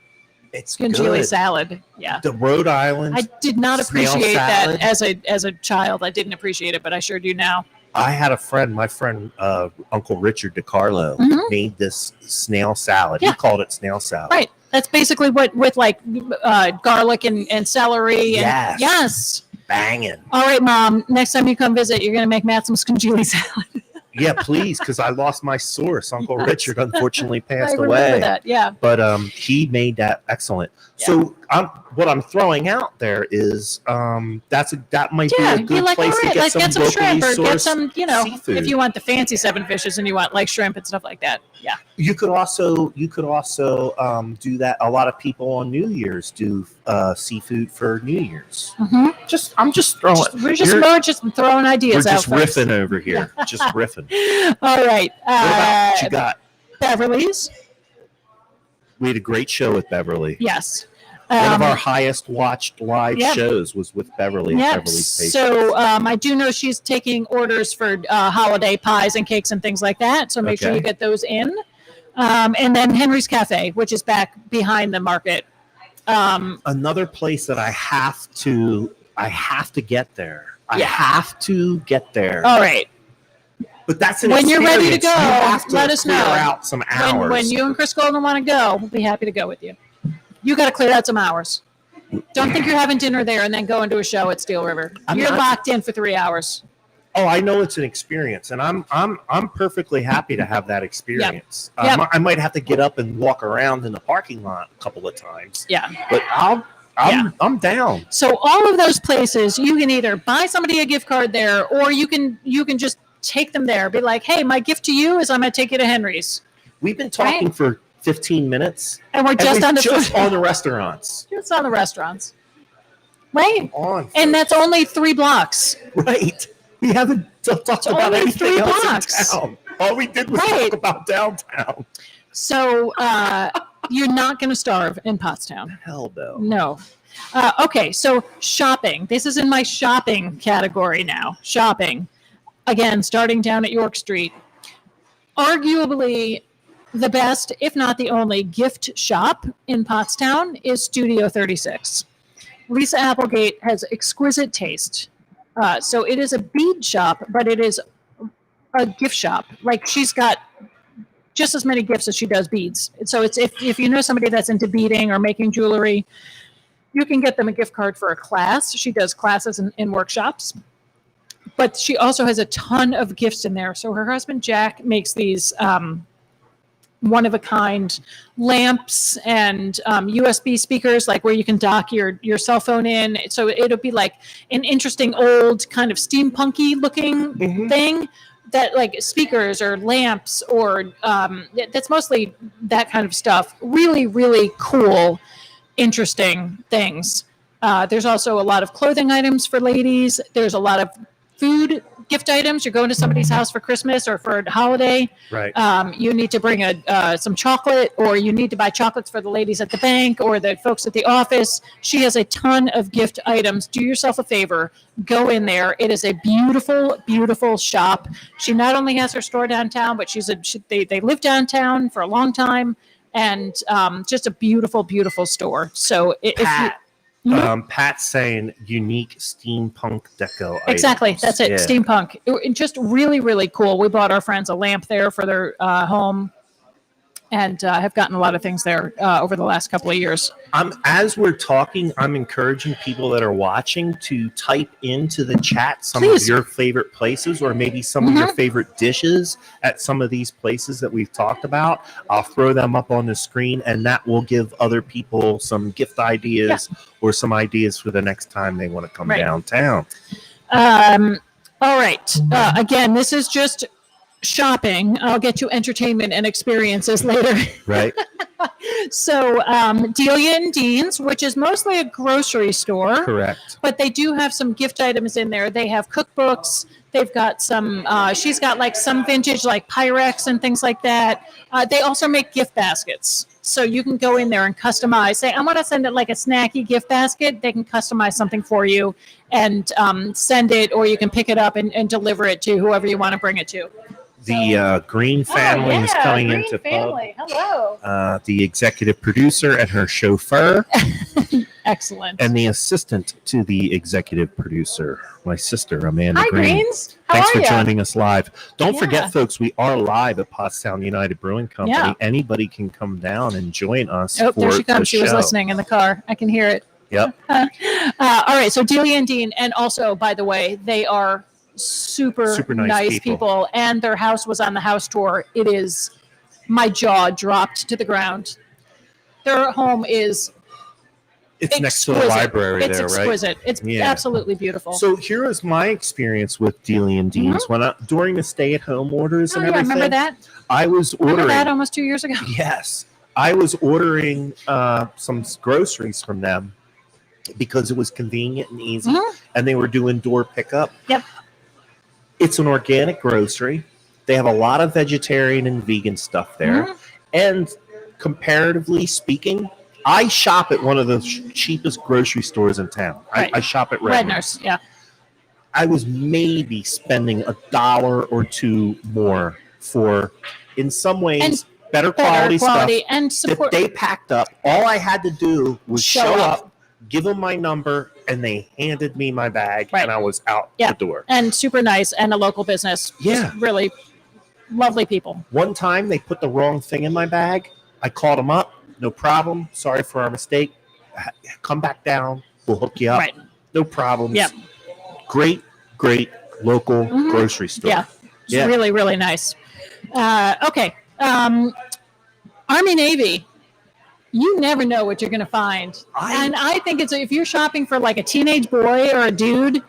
It's Scungili good. salad. Yeah. The Rhode Island. I did not snail appreciate salad. that as a child. I didn't appreciate it, but I sure do now. I had a friend, my friend Uncle Richard DiCarlo, Mhm. made this snail salad. Yeah. He called it snail salad. Right. That's basically what with like garlic and celery. And, Yes. Yes. Banging. All right, Mom. Next time you come visit, you're going to make Matt some scungili salad. Yeah, please, because I lost my source. Uncle Richard unfortunately I passed remember away. that. Yeah. But he made that excellent. Yeah. So what I'm throwing out there is that might Yeah. be a You're good like, all place right, to get let's some get some shrimp or locally get sourced some, seafood. if you want the fancy 7 fishes and you want like shrimp and stuff like that. Yeah. You could also do that. A lot of people on New Year's do seafood for New Year's. Mm-hmm. I'm just throwing. We're You're- just throwing We're ideas out. just folks. riffing over here. Just riffing. All right. What about what you got? Beverly's. We had a great show with Beverly. Yes. One of our highest watched live Yep. shows was with Beverly. Yeah. Beverly's Pastries. So I do know she's taking orders for holiday pies and cakes and things like that. So make sure Okay. you get those in. And then Henry's Cafe, which is back behind the market. Another place that I have to get there. I Yeah. have to get there. All right. But that's an When you're ready to experience. go, You have to let us clear know. out some hours. When you and Chris Golden want to go, we'll be happy to go with you. You got to clear out some hours. Don't think you're having dinner there and then going to a show at Steel River. I'm You're not- locked in for 3 hours. Oh, I know it's an experience, and I'm perfectly happy to have that experience. Yep. I might have to get up and walk around in the parking lot a couple of times, Yeah. but I'm down. So all of those places, you can either buy somebody a gift card there, or you can just take them there. Be like, hey, my gift to you is I'm going to take you to Henry's, We've been talking Right. for 15 minutes, and we're and just we're on the just food. on the restaurants. Just on the restaurants, right? On And that's only 3 blocks. right. We haven't talked about only anything 3 else blocks. in town. All we did was Right. talk about downtown. So you're not going to starve in Pottstown. Hell no. No. Okay, so shopping. This is in my shopping category now. Shopping. Again, starting down at York Street. arguably the best, if not the only, gift shop in Pottstown is Studio 36. Lisa Applegate has exquisite taste. So it is a bead shop, but it is a gift shop. Like, she's got just as many gifts as she does beads. So it's if you know somebody that's into beading or making jewelry, you can get them a gift card for a class. She does classes in workshops. But she also has a ton of gifts in there. So her husband, Jack, makes these one-of-a-kind lamps and USB speakers, like where you can dock your cell phone in. So it'll be like an interesting old kind of steampunky looking thing, that like speakers or lamps or that's mostly that kind of stuff. Really, really cool, interesting things. There's also a lot of clothing items for ladies. There's a lot of food gift items. You're going to somebody's house for Christmas or for a holiday. Right. You need to bring some chocolate, or you need to buy chocolates for the ladies at the bank or the folks at the office. She has a ton of gift items. Do yourself a favor. Go in there. It is a beautiful, beautiful shop. She not only has her store downtown, but they live downtown for a long time, and just a beautiful, beautiful store. So Pat's saying unique steampunk deco exactly items. that's it. Steampunk. Just really, really cool. We bought our friends a lamp there for their home, and have gotten a lot of things there over the last couple of years. As we're talking, I'm encouraging people that are watching to type into the chat some Please. of your favorite places, or maybe some of your favorite dishes at some of these places that we've talked about. I'll throw them up on the screen, and that will give other people some gift ideas or some ideas for the next time they want to come downtown. All right. Again, this is just shopping. I'll get you entertainment and experiences later. Right. So Delia and Dean's, which is mostly a grocery store. Correct. But they do have some gift items in there. They have cookbooks. They've got some, she's got like some vintage like Pyrex and things like that. They also make gift baskets. So you can go in there and customize. Say, I want to send it like a snacky gift basket. They can customize something for you and send it, or you can pick it up and deliver it to whoever you want to bring it to. The Green family is coming Green into family. Hello. the executive producer and her chauffeur. Excellent. And the assistant to the executive producer, my sister, Amanda Hi, Green. Greens. How Thanks are for ya? joining us live. Don't forget, folks, we are live at Pottstown United Brewing Company. Yeah. Anybody can come down and join us. Oh, for there she comes. the She was show. listening in the car. I can hear it. Yep. All right. So Delia and Dean, and also, by the way, they are super nice people. And their house was on the house tour. It is, my jaw dropped to the ground. Their home is It's next to the library it's there, right? exquisite. It's absolutely beautiful. So here is my experience with Delia and Dean's during the stay-at-home orders and everything. Remember that? I was ordering. Remember that almost 2 years ago? Yes. I was ordering some groceries from them because it was convenient and easy, and they were doing door pickup. Yep. It's an organic grocery. They have a lot of vegetarian and vegan stuff there. And comparatively speaking, I shop at one of the cheapest grocery stores in town. Right. I shop at Redner's. Yeah. I was maybe spending $1 or $2 more for, in some ways, better quality stuff and support. that they packed up. All I had to do was show up, give them my number, and they handed me my bag, and I was out the door. And super nice, and a local business. Yeah. Just really lovely people. One time they put the wrong thing in my bag. I called them up. No problem. Sorry for our mistake. Come back down. We'll hook you up. Right. No problems. Yep. Great local grocery store. Yeah. It's really, really nice. Okay. Army Navy. You never know what you're going to find. And I think it's, if you're shopping for like a teenage boy or a dude,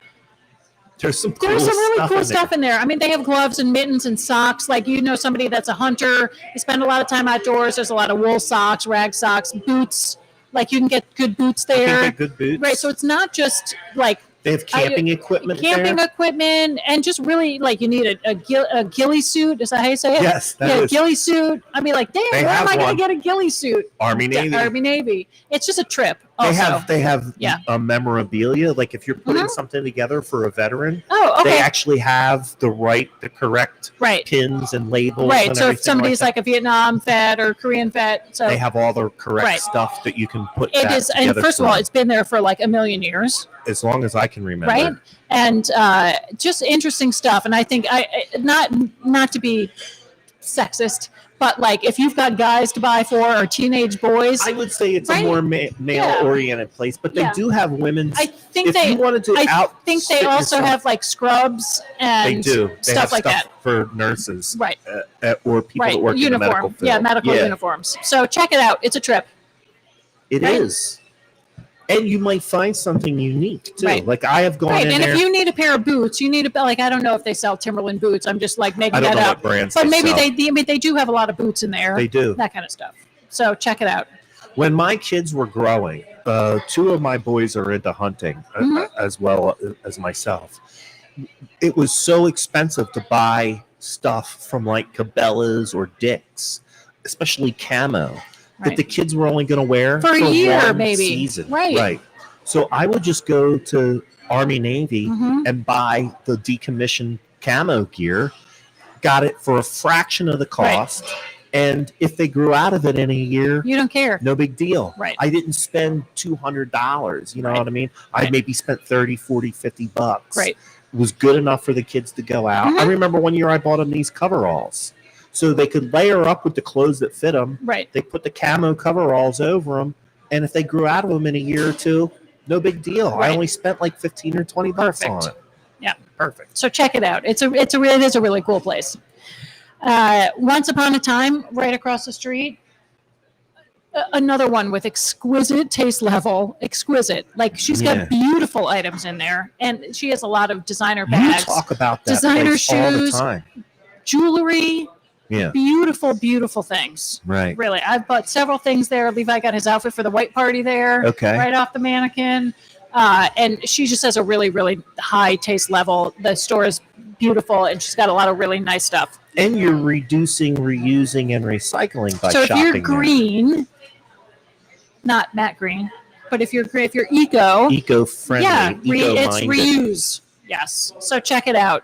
there's some really cool stuff in there. I mean, they have gloves and mittens and socks. Like, you know, somebody that's a hunter, they spend a lot of time outdoors. There's a lot of wool socks, rag socks, boots. Like, you can get good boots there. Good boots. Right. So it's not just like, they have camping equipment and just really, like, you need a ghillie suit. Is that how you say it? Yes. A ghillie suit. I mean, like, damn, where am I going to get a ghillie suit? Army Navy. Army Navy. It's just a trip. Also. They have Yeah. a memorabilia. Like if you're putting Mhm. something together for a veteran, Oh, okay. they actually have the correct Right. pins and labels. Right. And So if everything somebody's that, like a Vietnam vet or Korean vet, so they have all the correct Right. stuff that you can put it that is. And together first of for all, them, it's been there for like a million years, as long as I can remember. right? And just interesting stuff. And I think not to be sexist, but like if you've got guys to buy for or teenage boys, I would say it's Right? a more male-oriented place, but they Yeah. do have women's. I think if you wanted to I think they outfit also yourself- have like scrubs and They do. They stuff have like stuff that. for nurses, Right. Or people that work in the medical field. Yeah, medical uniforms. So check it out. It's a trip. It Right? is. And you might find something unique too. Right. Like I have gone Right. in And there. if you need a pair of boots, you need I don't know if they sell Timberland boots. I'm just like making I don't that know up. what brands But they maybe sell. they do have a lot of boots in there. They do. That kind of stuff. So check it out. When my kids were growing, two of my boys are into hunting as well as myself. It was so expensive to buy stuff from like Cabela's or Dick's, especially camo, that Right. the kids were only going to wear For a year, one maybe. season. Right. So I would just go to Army Navy Mhm. and buy the decommissioned camo gear, got it for a fraction of the cost. And if they grew out of it in a year, You don't care. no big deal. Right. I didn't spend $200. You know Right. what I mean? I Right. maybe spent 30, 40, $50. Right. It was good enough for the kids to go out. I Mhm. remember one year I bought them these coveralls so they could layer up with the clothes that fit them. Right. They put the camo coveralls over them. And if they grew out of them in a year or two, no big deal. Right. I only spent like 15 or 20 bucks Perfect. on it. Yeah. Perfect. So check it out. It is a really cool place. Once upon a time, right across the street, another one with exquisite taste level. Exquisite. Like she's Yeah. got beautiful items in there, and she has a lot of designer You bags, talk about that designer place all the shoes. time. jewelry, Yeah. beautiful, beautiful things. Right. Really, I've bought several things there. Levi got his outfit for the white party there, Okay. right off the mannequin. And she just has a really, really high taste level. The store is beautiful, and she's got a lot of really nice stuff. And you're reducing, reusing, and recycling by So if shopping you're there. green, not Matt Green, but if you're eco, Eco-friendly, yeah, it's eco-minded. reuse. Yes. So check it out.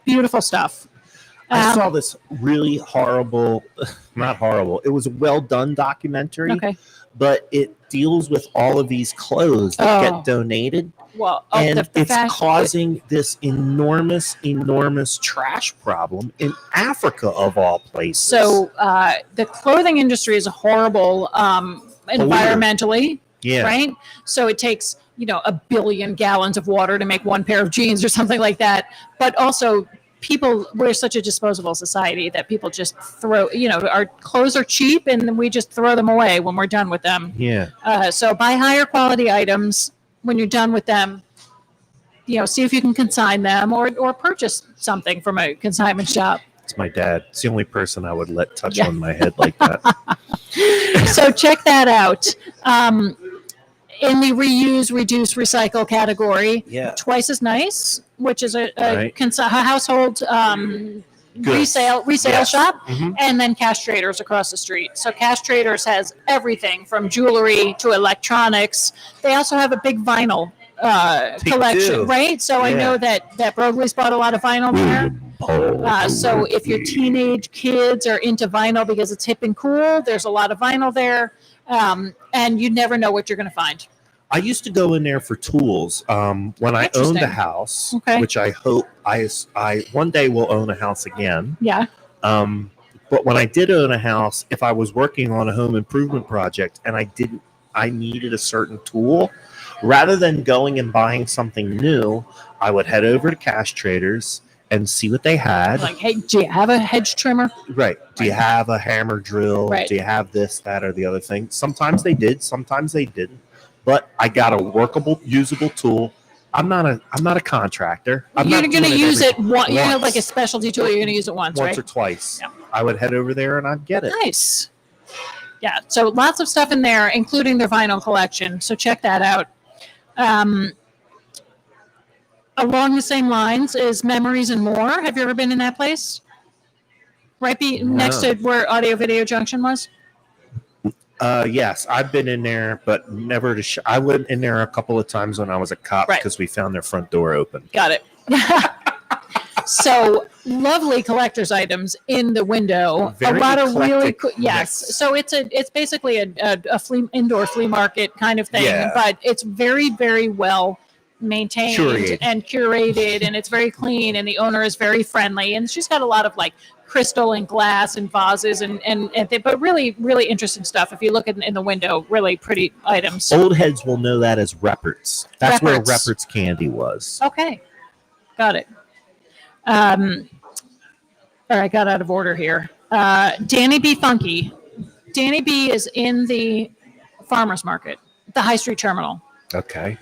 Beautiful stuff. I saw this really horrible, not horrible, it was a well-done documentary, Okay. but it deals with all of these clothes that Oh. get donated, Well, and the it's fact- causing this enormous trash problem in Africa, of all places. So the clothing industry is horrible environmentally, yeah. right? So it takes 1 billion gallons of water to make one pair of jeans or something like that. But also, we're such a disposable society that people just throw. Our clothes are cheap, and we just throw them away when we're done with them. Yeah. So buy higher quality items when you're done with them. See if you can consign them or purchase something from a consignment shop. It's my dad. It's the only person I would let touch Yeah. on my head like that. So check that out. In the reuse, reduce, recycle category, Yeah. Twice as Nice, which is a Right. household Goods. resale Yes. shop, Mhm. and then Cash Traders across the street. So Cash Traders has everything from jewelry to electronics. They also have a big vinyl They collection, do. right? So I Yeah. know that Broadway's bought a lot of vinyl there. So if your teenage kids are into vinyl because it's hip and cool, there's a lot of vinyl there, and you never know what you're going to find. I used to go in there for tools when I owned Interesting. a house, Okay. which I hope I one day will own a house again. Yeah. But when I did own a house, if I was working on a home improvement project and I needed a certain tool, rather than going and buying something new, I would head over to Cash Traders and see what they had. Like, hey, do you have a hedge trimmer? Right. Do you Right. have a hammer drill? Right. Do you have this, that, or the other thing? Sometimes they did, sometimes they didn't. But I got a workable, usable tool. I'm not a contractor. I'm You're not going to doing use it every- once. You have once. like a specialty tool. You're going to use it once, once right? or twice. Yeah. I would head over there and I'd get it. Nice. Yeah. So lots of stuff in there, including their vinyl collection. So check that out. Along the same lines is Memories and More. Have you ever been in that place? Right next to where Audio Video Junction was? Yes, I've been in there, but never to. I went in there a couple of times when I was a cop because we found their front door open. Got it. So lovely collector's items in the window. Very a lot of really eclectic cool. Yes. mix. So it's basically a indoor flea market kind of thing, Yeah. but it's very, very well maintained and curated, and it's very clean, and the owner is very friendly, and she's got a lot of like crystal and glass and vases and but really, really interesting stuff. If you look in the window, really pretty items. Old heads will know that as Reppert's. That's where Reppert's. Reppert's candy was. Okay. Got it. All right, got out of order here. Danny B. Funky. Danny B. is in the farmer's market, the High Street Terminal. Okay.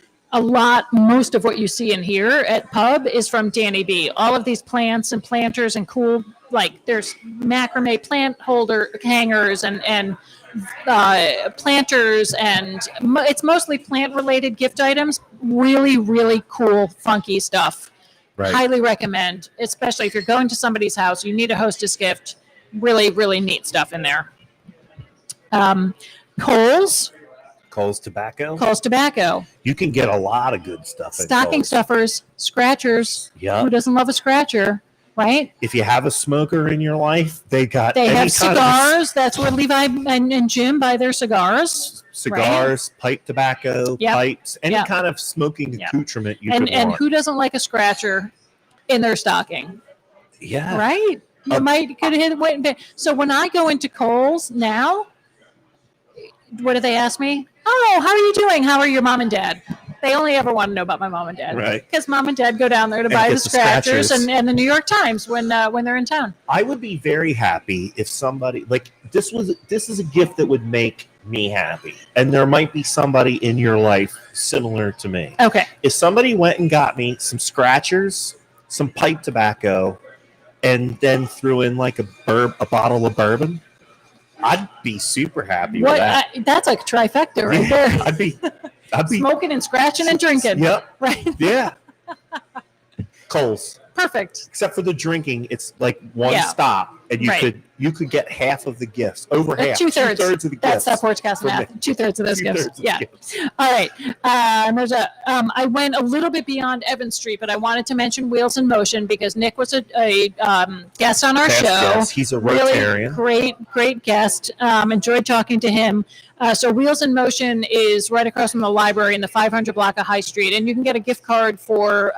Most of what you see in here at Pub is from Danny B. All of these plants and planters and cool, like there's macrame plant holder hangers and planters, and it's mostly plant related gift items. Really, really cool, funky stuff. Right. Highly recommend, especially if you're going to somebody's house, you need a hostess gift. Really, really neat stuff in there. Kohl's Tobacco. You can get a lot of good stuff. Stocking stuffers, scratchers. Yeah. Who doesn't love a scratcher, right? If you have a smoker in your life, they have cigars. That's where Levi and Jim buy their cigars. Cigars, right? Pipe tobacco, pipes, any kind of smoking accoutrement you could want. And who doesn't like a scratcher in their stocking? Yeah. Right? You could hit. So when I go into Kohl's now, what do they ask me? Oh, how are you doing? How are your mom and dad? They only ever want to know about my mom and dad. Right. Because mom and dad go down there to buy the scratchers and the New York Times when they're in town. I would be very happy if somebody like this is a gift that would make me happy. And there might be somebody in your life similar to me. Okay. If somebody went and got me some scratchers, some pipe tobacco, and then threw in like a bottle of bourbon, I'd be super happy with that. That's a trifecta right there. I'd be smoking and scratching and drinking. Yep. Right. Yeah. Kohl's. Perfect. Except for the drinking, it's like one stop, and you could get half of the gifts, over half, 2/3 of the gifts. That's gifts. that Porchcast math. 2/3 of those gifts. Yeah. Gifts. All right. I went a little bit beyond Evans Street, but I wanted to mention Wheels in Motion because Nick was a guest on our show. Yes, he's a Rotarian. Really great guest. Enjoyed talking to him. So Wheels in Motion is right across from the library in the 500 block of High Street, and you can get a gift card for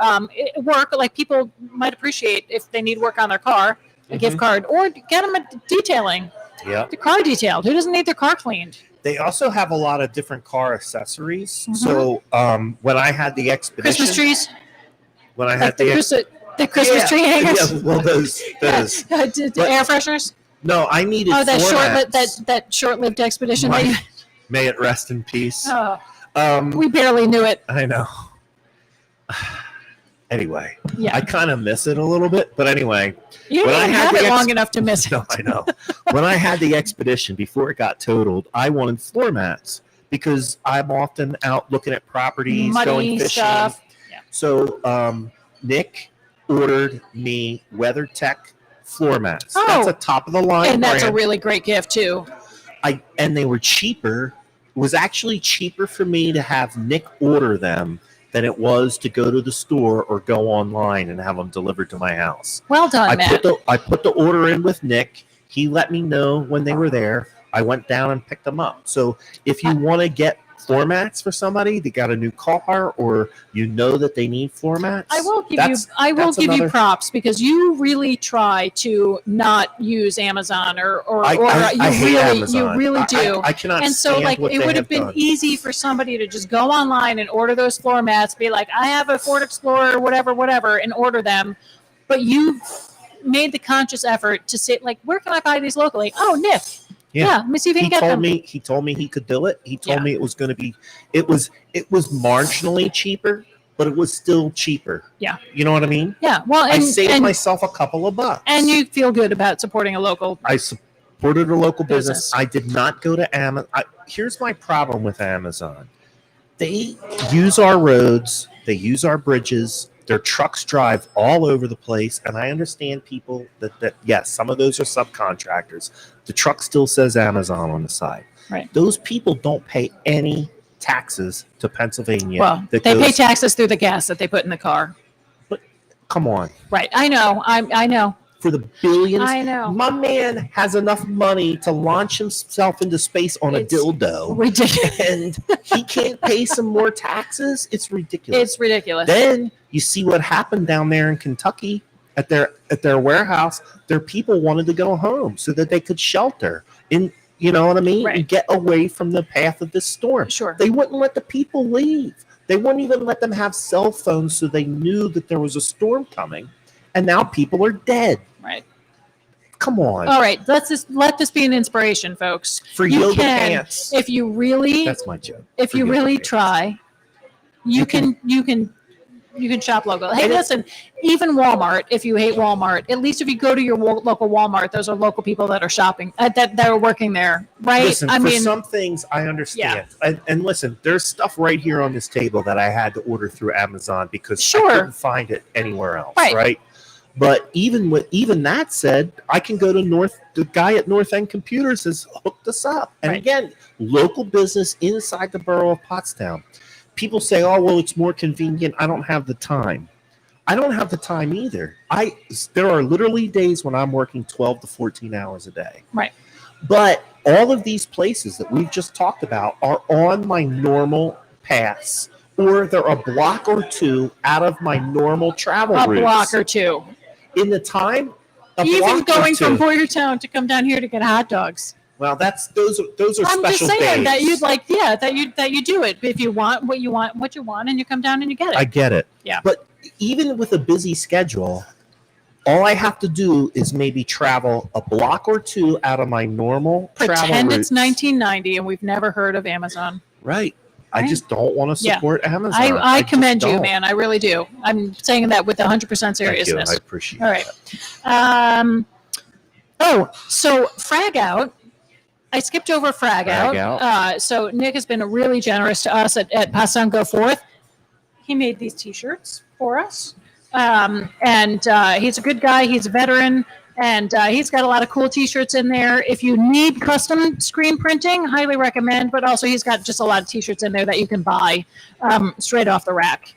work. Like people might appreciate if they need work on their car, a gift card, or get them a detailing. Yeah, the car detailed. Who doesn't need their car cleaned? They also have a lot of different car accessories. So when I had the expedition, Christmas trees. When I had the Christmas tree hangers. Yeah, well, those. Air fresheners. No, I needed. Oh, that short-lived expedition. May it rest in peace. Oh, we barely knew it. I know. Anyway, I kind of miss it a little bit, but anyway. You didn't have it long enough to miss it. No, I know. When I had the expedition, before it got totaled, I wanted floor mats because I'm often out looking at properties, going fishing. Stuff. Yeah. So Nick ordered me WeatherTech floor mats. That's a top of the line and that's brand. A really great gift too. And they were cheaper. It was actually cheaper for me to have Nick order them than it was to go to the store or go online and have them delivered to my house. Well done, Matt. I put the order in with Nick. He let me know when they were there. I went down and picked them up. So if you want to get floor mats for somebody that got a new car, or you know that they need floor mats, I will give you props because you really try to not use Amazon or you really do. I cannot. And so like it would have been easy for somebody to just go online and order those floor mats, be like, I have a Ford Explorer, whatever, and order them. But you made the conscious effort to say, like, where can I buy these locally? Oh, Nick. Yeah, let me see if he can get them. He told me he could do it. He told me it was going to be. It was marginally cheaper, but it was still cheaper. Yeah, you know what I mean. Yeah, well, I saved myself a couple of bucks, and you feel good about supporting a local. I supported a local business. I did not go to Amazon. Here's my problem with Amazon. They use our roads. They use our bridges. Their trucks drive all over the place, and I understand people that yes, some of those are subcontractors. The truck still says Amazon on the side. Right. Those people don't pay any taxes to Pennsylvania. Well, they pay taxes through the gas that they put in the car. But come on. Right. I know. I know. For the billions. I know. My man has enough money to launch himself into space on a dildo. Ridiculous. And he can't pay some more taxes. It's ridiculous. It's ridiculous. Then you see what happened down there in Kentucky at their warehouse. Their people wanted to go home so that they could shelter in, you know what I mean? Right. And get away from the path of this storm. Sure. They wouldn't let the people leave. They wouldn't even let them have cell phones so they knew that there was a storm coming. And now people are dead. Right. Come on. All right. Let this be an inspiration, folks. For yoga pants. If you really, That's my joke. if you really try, you can shop local. Hey, listen, even Walmart, if you hate Walmart, at least if you go to your local Walmart, those are local people that are shopping, that are working there, right? Listen, for some things, I understand. Yeah. And listen, there's stuff right here on this table that I had to order through Amazon because I couldn't find it anywhere else, right? But even that said, I can go to the guy at North End Computers has hooked us up. And again, local business inside the borough of Pottstown. People say, oh, well, it's more convenient. I don't have the time. I don't have the time either. There are literally days when I'm working 12 to 14 hours a day. Right. But all of these places that we've just talked about are on my normal paths, or they're a block or two out of my normal travel routes. A block or two. In the time, even going from Boyertown to come down here to get hot dogs. Well, those are I'm special just saying days. that you'd like, that you do it if you want what you want, and you come down and you get it. I get it. Yeah. But even with a busy schedule, all I have to do is maybe travel a block or two out of my normal travel routes. Pretend it's 1990 and we've never heard of Amazon. Right. I just don't want to support Amazon. I commend you, man. I really do. I'm saying that with 100% seriousness. Thank you. I appreciate it. All right. So Frag Out. I skipped over Frag Out. So Nick has been really generous to us at Pottstown Go Forth. He made these T-shirts for us. And he's a good guy. He's a veteran. And he's got a lot of cool T-shirts in there. If you need custom screen printing, highly recommend. But also he's got just a lot of T-shirts in there that you can buy straight off the rack.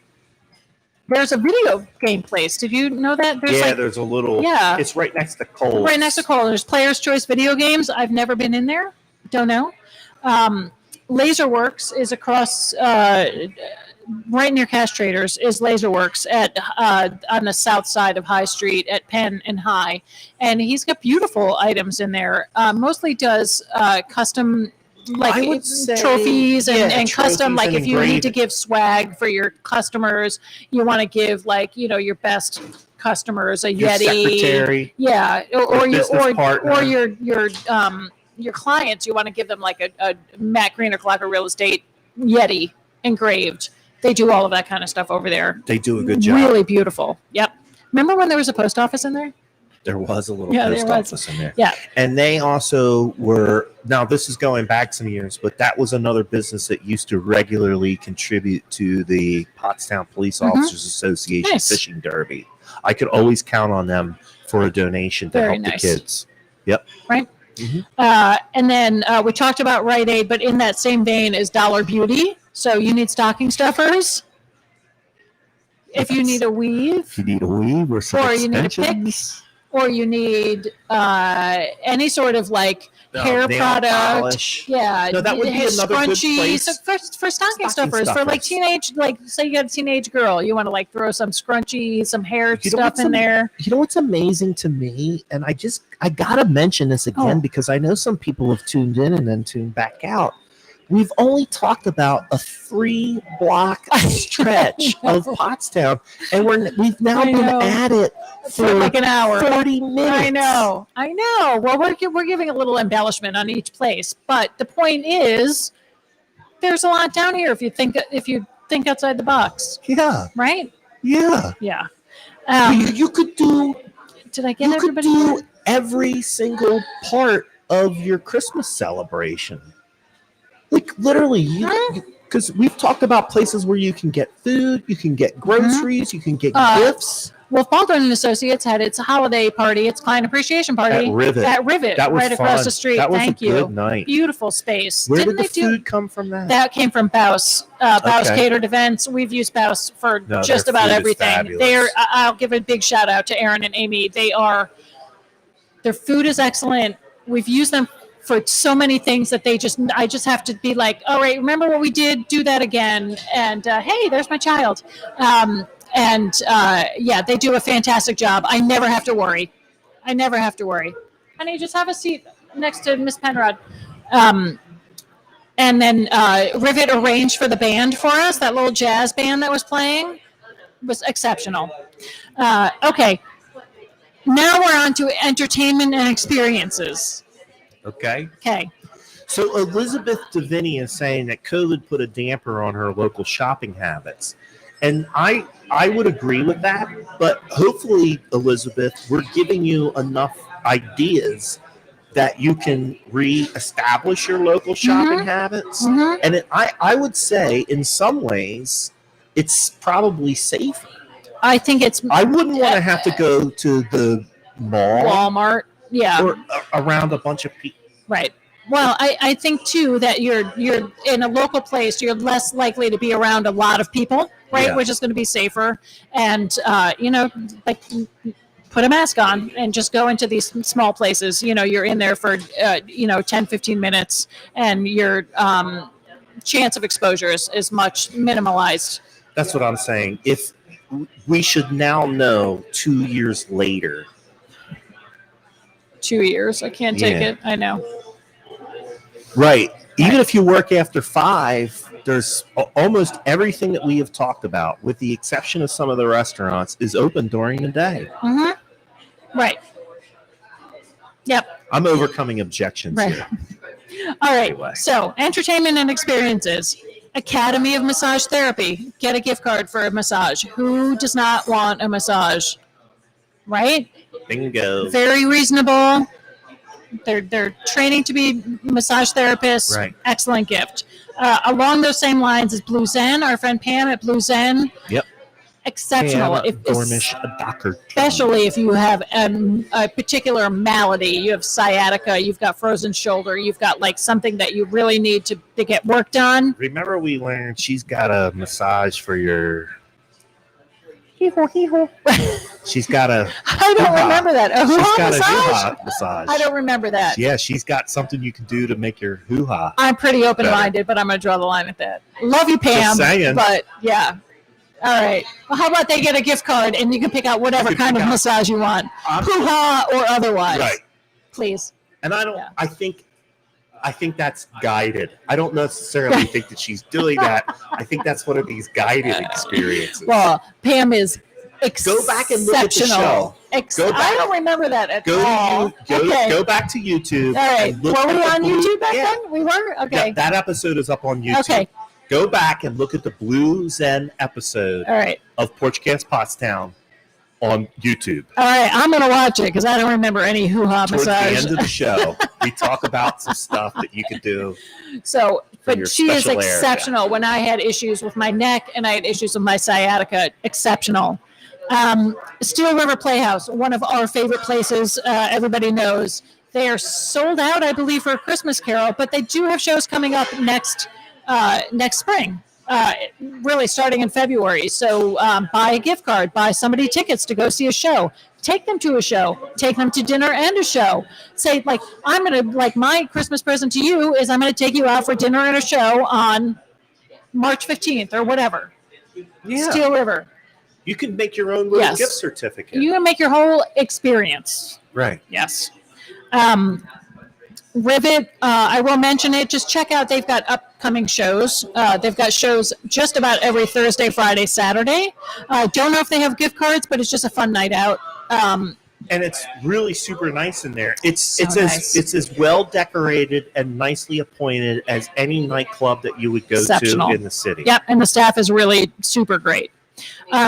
There's a video game place. Did you know that? There's a little. Yeah. It's right next to Cole. Right next to Cole. There's Player's Choice Video Games. I've never been in there. Don't know. Laserworks is across... right near Cash Traders is Laserworks on the south side of High Street at Penn and High, and he's got beautiful items in there. Mostly does custom trophies and custom, like if you need to give swag for your customers, you want to give your best customers a Yeti, secretary, your clients, you want to give them like a Matt Greener Clocker Real Estate Yeti engraved. They do all of that kind of stuff over there. They do a good job. Really beautiful. Yep. Remember when there was a post office in there? There was a little post office in there. Yeah. And they also were, now this is going back some years, but that was another business that used to regularly contribute to the Pottstown Police Officers Association Fishing Derby. I could always count on them for a donation to help the kids. Yep. Right. Mm-hmm. And then we talked about Rite Aid, but in that same vein is Dollar Beauty. So you need stocking stuffers. If you need a weave. If you need a weave or some you need a pick. Or you need any sort of hair product. Polish. Yeah. No, that would be another good place. So for stocking stuffers, for teenage, say you got a teenage girl, you want to throw some scrunchie, some hair stuff in there. You know what's amazing to me? And I got to mention this again because I know some people have tuned in and then tuned back out. We've only talked about a 3-block stretch of Pottstown, and we've now been at it for an hour, 40 minutes. I know. Well, we're giving a little embellishment on each place, but the point is, there's a lot down here if you think outside the box. Yeah. Right. Yeah. Yeah. You could do. Did I get everybody? You could do every single part of your Christmas celebration. Literally, because we've talked about places where you can get food, you can get groceries, you can get gifts. Wolf Baldwin and Associates had its holiday party, its client appreciation party at Rivet. That was right fun. across the street. That was Thank a you. good night. Beautiful space. Where did the food come from? That came from Baus. Baus Catered Events. We've used Baus for just about everything. I'll give a big shout out to Aaron and Amy. Their food is excellent. We've used them for so many things that I just have to be like, all right, remember what we did? Do that again. And hey, there's my child. They do a fantastic job. I never have to worry. Honey, just have a seat next to Miss Penrod. And then Rivet arranged for the band for us. That little jazz band that was playing was exceptional. Okay. Now we're on to entertainment and experiences. Okay. Okay. So Elizabeth Deviney is saying that COVID put a damper on her local shopping habits. And I would agree with that. But hopefully, Elizabeth, we're giving you enough ideas that you can reestablish your local shopping habits. Mm-hmm. And I would say in some ways, it's probably safer. I think I wouldn't want to have to go to the mall. Walmart. Yeah. Or around a bunch of people. Right. Well, I think too that you're in a local place, you're less likely to be around a lot of people, right? Yeah. Which is going to be safer. And put a mask on and just go into these small places. You're in there for 10, 15 minutes, and your chance of exposure is much minimalized. That's what I'm saying. If we should now know 2 years later. 2 years. I can't take it. I know. Right. Even if you work after 5, there's almost everything that we have talked about, with the exception of some of the restaurants, is open during the day. Mm-hmm. Right. Yep. I'm overcoming objections here. All right. Anyway. So, entertainment and experiences. Academy of Massage Therapy. Get a gift card for a massage. Who does not want a massage? Right? Bingo. Very reasonable. They're training to be massage therapists. Right. Excellent gift. Along those same lines is Blue Zen. Our friend Pam at Blue Zen. Yep. Exceptional. Especially if you have a particular malady. You have sciatica. You've got frozen shoulder. You've got something that you really need to get worked on. Remember we learned she's got a massage for your... She's got a... I don't remember that. A hoo-ha massage? I don't remember that. Yeah, she's got something you can do to make your hoo-ha. I'm pretty open-minded, but I'm going to draw the line at that. Love you, Pam. Just saying. But, yeah. All right. Well, how about they get a gift card and you can pick out whatever kind of massage you want, hoo-ha or otherwise. Right. Please. And I think that's guided. I don't necessarily think that she's doing that. I think that's one of these guided experiences. Well, Pam is exceptional. Go back and look at the show. I don't remember that at all. Go back to YouTube. All right. Were we on YouTube back then? We were? Okay. That episode is up on YouTube. Okay. Go back and look at the Blue Zen episode of Porchcast Pottstown on YouTube. All right, I'm going to watch it because I don't remember any hoo-ha massage. Towards the end of the show, we talk about some stuff that you could do. So, but she is exceptional. When I had issues with my neck and I had issues with my sciatica, exceptional. Steel River Playhouse, one of our favorite places, everybody knows. They are sold out, I believe, for a Christmas Carol, but they do have shows coming up next spring, really starting in February. So buy a gift card, buy somebody tickets to go see a show, take them to a show, take them to dinner and a show. Say, I'm going to, my Christmas present to you is I'm going to take you out for dinner and a show on March 15th or whatever. Yeah. Steel River. You can make your own little gift certificate. You can make your whole experience. Right. Yes. Rivet, I will mention it. Just check out, they've got upcoming shows. They've got shows just about every Thursday, Friday, Saturday. Don't know if they have gift cards, but it's just a fun night out. And it's really super nice in there. It's nice. It's as well decorated and nicely appointed as any nightclub that you would go to in the city. Yep, and the staff is really super great.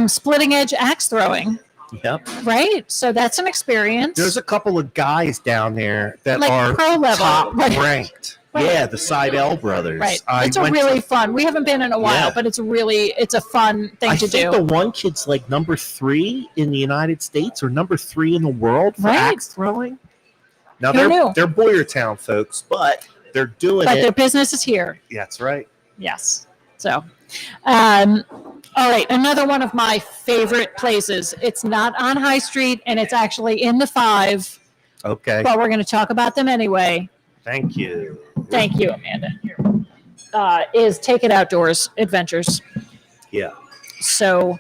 Splitting Edge Axe Throwing. Yep. Right? So that's an experience. There's a couple of guys down there that are pro level, top ranked. Right. Yeah, the Seidel brothers. Right. It's a really fun. We haven't been in a while, but it's a fun thing to do. I think the one kid's like number 3 in the United States or number 3 in the world for axe throwing. Now they're Boyertown folks, but they're doing it. But their business is here. Yeah, that's right. Yes. So, all right. Another one of my favorite places. It's not on High Street, and it's actually in the 5. Okay. But we're going to talk about them anyway. Thank you. Thank you, Amanda. Is Take It Outdoors Adventures. Yeah. So,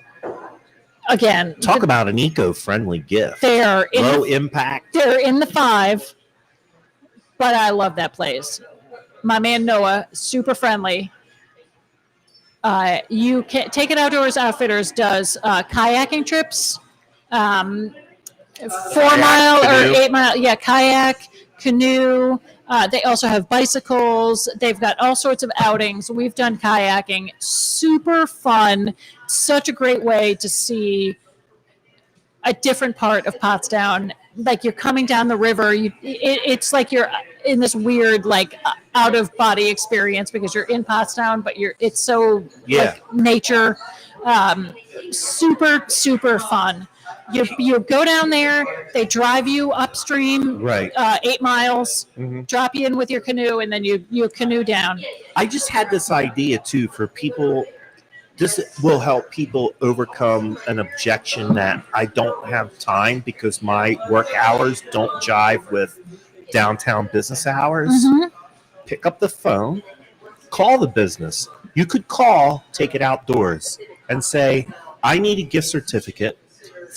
again. Talk about an eco-friendly gift. They are low impact. They're in the 5, but I love that place. My man Noah, super friendly. You can Take It Outdoors Outfitters does kayaking trips, 4-mile or 8-mile. Yeah, kayak, canoe. They also have bicycles. They've got all sorts of outings. We've done kayaking. Super fun. Such a great way to see a different part of Pottstown. Like you're coming down the river. It's like you're in this weird like out of body experience because you're in Pottstown, but it's so like, nature. Super, super fun. You go down there, they drive you upstream, right? 8 miles, drop you in with your canoe, and then you canoe down. I just had this idea too for people. This will help people overcome an objection that I don't have time because my work hours don't jive with downtown business hours. Pick up the phone, call the business. You could call Take It Outdoors and say, I need a gift certificate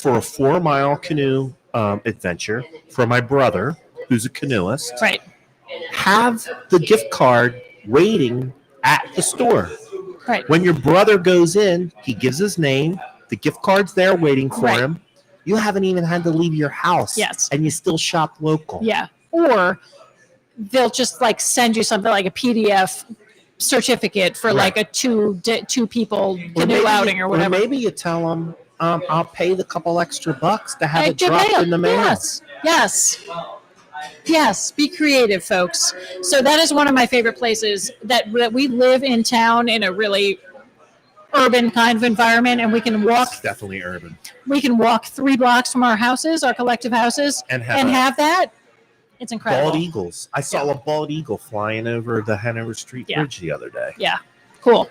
for a 4-mile canoe adventure for my brother, who's a canoeist. Right. Have the gift card waiting at the store. Right. When your brother goes in, he gives his name. The gift card's there waiting for him. You haven't even had to leave your house. Yes. And you still shop local. Yeah. Or they'll just like send you something like a PDF certificate for like a two people canoe outing or whatever. Or maybe you tell them, I'll pay the couple extra bucks to have it dropped in the mail. Yes. Be creative, folks. So that is one of my favorite places that we live in town in a really urban kind of environment, and we can walk. It's definitely urban. We can walk 3 blocks from our houses, our collective houses, and have that. It's incredible. Bald eagles. I saw a bald eagle flying over the Hanover Street Bridge the other day. Yeah. Cool.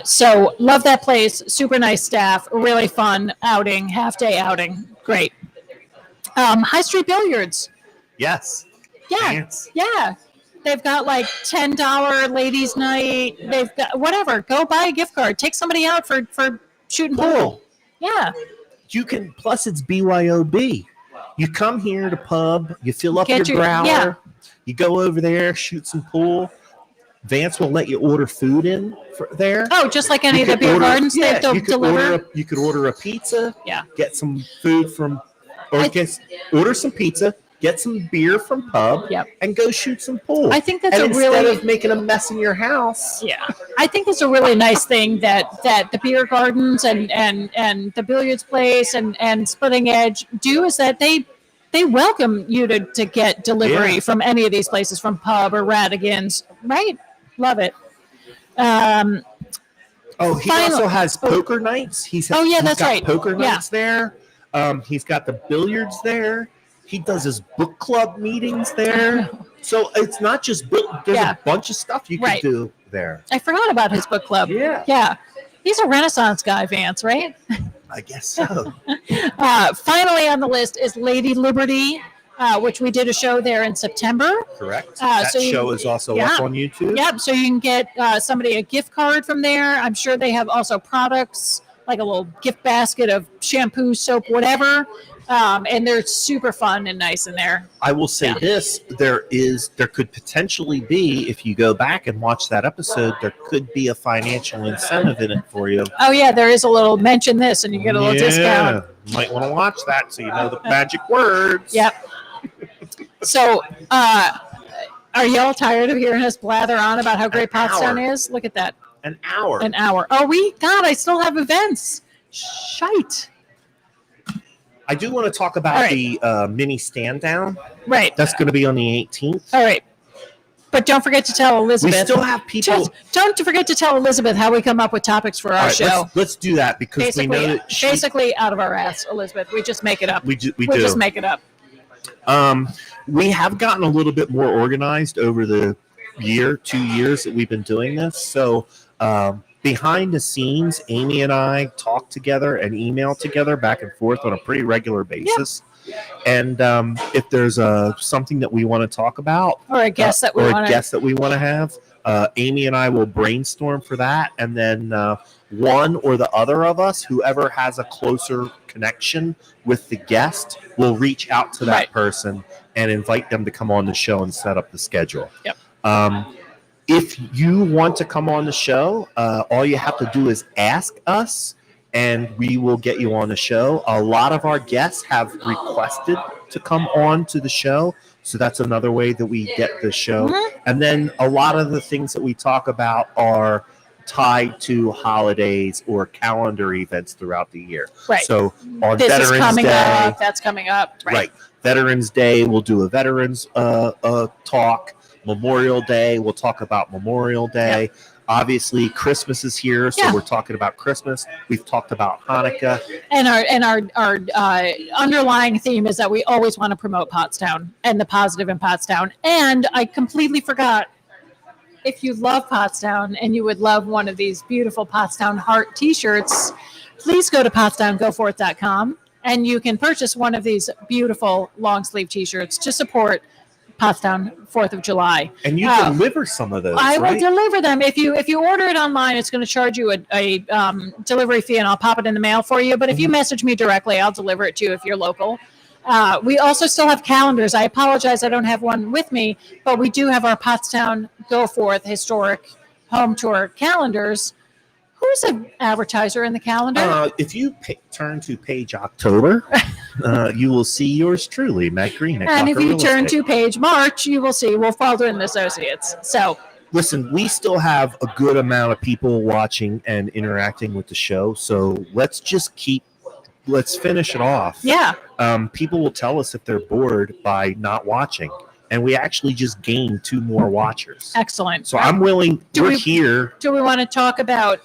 So love that place. Super nice staff. Really fun outing. Half-day outing. Great. High Street Billiards. Yes. Yeah. Dance. Yeah. They've got like $10 ladies' night. They've got whatever. Go buy a gift card. Take somebody out for shooting pool. Yeah. You can. Plus, it's BYOB. You come here to pub. You fill up your growler. Yeah. You go over there, shoot some pool. Vance will let you order food in there. Oh, just like any of the beer gardens, they deliver. You could order a pizza. Yeah. Get some food from, order some pizza. Get some beer from pub. Yep. And go shoot some pool. I think that's instead of making a mess in your house. Yeah. I think it's a really nice thing that the beer gardens and the billiards place and Splitting Edge do is that they welcome you to get delivery from any of these places, from pub or Radigan's, right? Love it. He also has poker nights. He's that's right. Poker nights there. He's got the billiards there. He does his book club meetings there. So it's not just book. There's a bunch of stuff you can do there. I forgot about his book club. Yeah. He's a Renaissance guy, Vance, right? I guess so. Finally on the list is Lady Liberty, which we did a show there in September. Correct. That show is also up on YouTube. Yep. So you can get somebody a gift card from there. I'm sure they have also products like a little gift basket of shampoo, soap, whatever. And they're super fun and nice in there. I will say this, there could potentially be, if you go back and watch that episode, there could be a financial incentive in it for you. Oh yeah, there is a little mention this and you get a little discount. Might want to watch that so you know the magic words. Yep. So are y'all tired of hearing us blather on about how great Pottstown is? Look at that. An hour. Oh, I still have events. Shite. I do want to talk about the mini stand down. Right. That's going to be on the 18th. All right. But don't forget to tell Elizabeth. We still have people. Don't forget to tell Elizabeth how we come up with topics for our show. Let's do that because basically, we know that basically out of our ass, Elizabeth. We just make it up. We do. Just make it up. We have gotten a little bit more organized over the 2 years that we've been doing this. So behind the scenes, Amy and I talk together and email together back and forth on a pretty regular basis. Yeah. And if there's something that we want to talk about, or a guest that we want to have, Amy and I will brainstorm for that, and then one or the other of us, whoever has a closer connection with the guest, will reach out to that person and invite them to come on the show and set up the schedule. Yep. If you want to come on the show, all you have to do is ask us, and we will get you on the show. A lot of our guests have requested to come on to the show, so that's another way that we get the show. Mm-hmm. And then a lot of the things that we talk about are tied to holidays or calendar events throughout the year. Right. So on this Veterans is coming Day, up, that's coming up. Right. Veterans Day, we'll do a veterans talk. Memorial Day, we'll talk about Memorial Day. Yep. Obviously, Christmas is here, so we're talking about Christmas. We've talked about Hanukkah, and our underlying theme is that we always want to promote Pottstown and the positive in Pottstown. And I completely forgot. If you love Pottstown and you would love one of these beautiful Pottstown heart T-shirts, please go to PottstownGoForth.com and you can purchase one of these beautiful long sleeve T-shirts to support Pottstown 4th of July. And you deliver some of those, I will deliver them. If you order it online, it's going to charge you a delivery fee, and I'll pop it in the mail for you. But if you message me directly, I'll deliver it to you if you're local. We also still have calendars. I apologize I don't have one with me, but we do have our Pottstown Go Forth historic home tour calendars. Who's an advertiser in the calendar? If you turn to page October, you will see yours truly, Matt Green. And if you turn to page March, you will see Wolf Baldwin Associates. So, listen, we still have a good amount of people watching and interacting with the show. So let's finish it off. Yeah. People will tell us if they're bored by not watching. And we actually just gained 2 more watchers. Excellent. So I'm willing. We're here. Do we want to talk about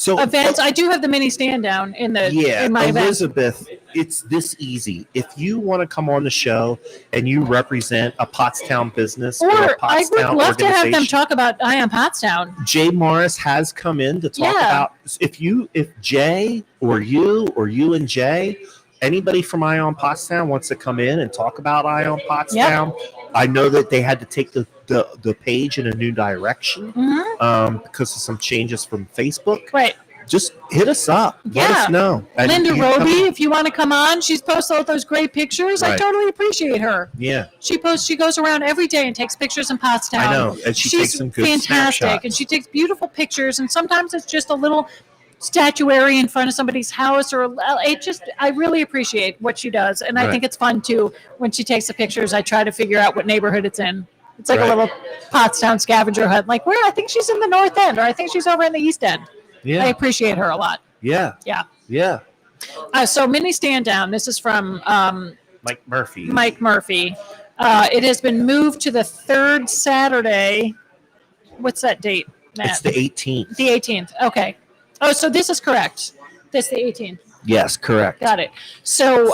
events? I do have the mini stand down in my Elizabeth, event. It's this easy. If you want to come on the show and you represent a Pottstown business or a Pottstown I would love to have them talk about Ion Pottstown. Jay Morris has come in to talk about if Jay or you and Jay, anybody from Ion Pottstown wants to come in and talk about Ion Pottstown. Yep. I know that they had to take the page in a new direction because of some changes from Facebook. Right. Just hit us up. Let us know. And Linda Roby, if you want to come on, she's posted all those great pictures. Right. I totally appreciate her. Yeah. She goes around every day and takes pictures in Pottstown. I know. And she's takes some good fantastic. Snapshots. And she takes beautiful pictures. And sometimes it's just a little statuary in front of somebody's house, or I really appreciate what she does. And I think it's fun too. When she takes the pictures, I try to figure out what neighborhood it's in. It's like a little Pottstown scavenger hunt. Like, where? I think she's in the North End, or I think she's over in the East End. Yeah. I appreciate her a lot. Yeah. Yeah. Yeah. So mini stand down. This is from Mike Murphy. Mike Murphy. It has been moved to the 3rd Saturday. What's that date, Matt? It's the 18th. The 18th. Okay. Oh, so this is correct. This is the 18th. Yes, correct. Got it. So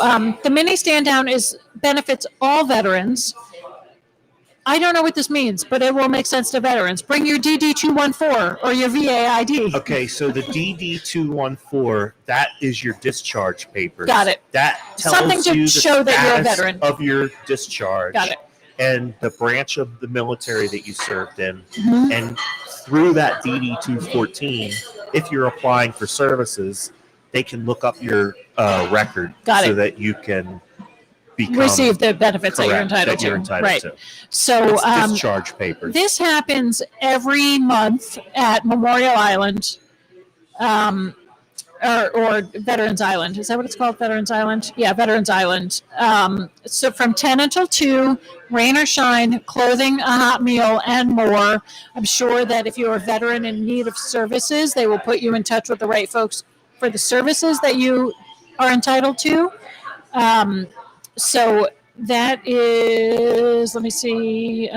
the mini stand down benefits all veterans. I don't know what this means, but it will make sense to veterans. Bring your DD-214 or your VA ID. Okay, so the DD-214, that is your discharge papers. Got it. That tells something to you show that you're a veteran of your discharge. Got it. And the branch of the military that you served in. Mm-hmm. And through that DD-214, if you're applying for services, they can look up your record that you can receive the benefits that you're entitled to. So discharge papers. This happens every month at Memorial Island, or Veterans Island. Is that what it's called? Veterans Island? Yeah, Veterans Island. So from 10 until 2, rain or shine, clothing, a hot meal, and more. I'm sure that if you're a veteran in need of services, they will put you in touch with the right folks for the services that you are entitled to. So That is, let me see.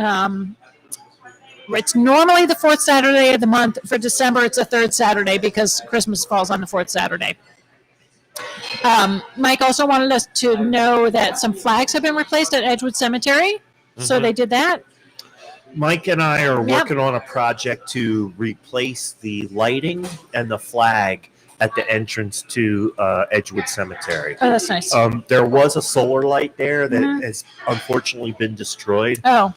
It's normally the fourth Saturday of the month. For December, it's the third Saturday because Christmas falls on the fourth Saturday. Mike also wanted us to know that some flags have been replaced at Edgewood Cemetery. So they did that. Mike and I are working on a project to replace the lighting and the flag at the entrance to Edgewood Cemetery. Oh, that's nice. There was a solar light there that has unfortunately been destroyed. Oh.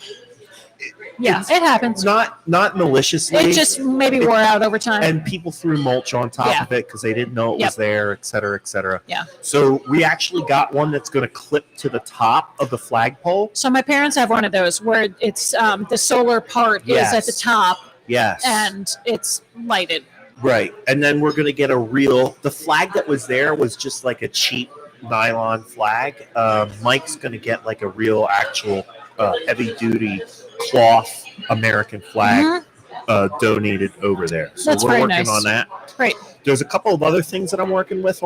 Yeah, it happens. Not maliciously. It just maybe wore out over time. And people threw mulch on top of it because they didn't know it was there, et cetera, et cetera. Yeah. So we actually got one that's going to clip to the top of the flagpole. So my parents have one of those where it's the solar part is at the top. Yes. And it's lighted. Right. And then we're going to get the flag that was there was just like a cheap nylon flag. Mike's going to get like a real actual heavy duty cloth American flag donated over there. So That's we're working nice. on that. Great. There's a couple of other things that I'm working with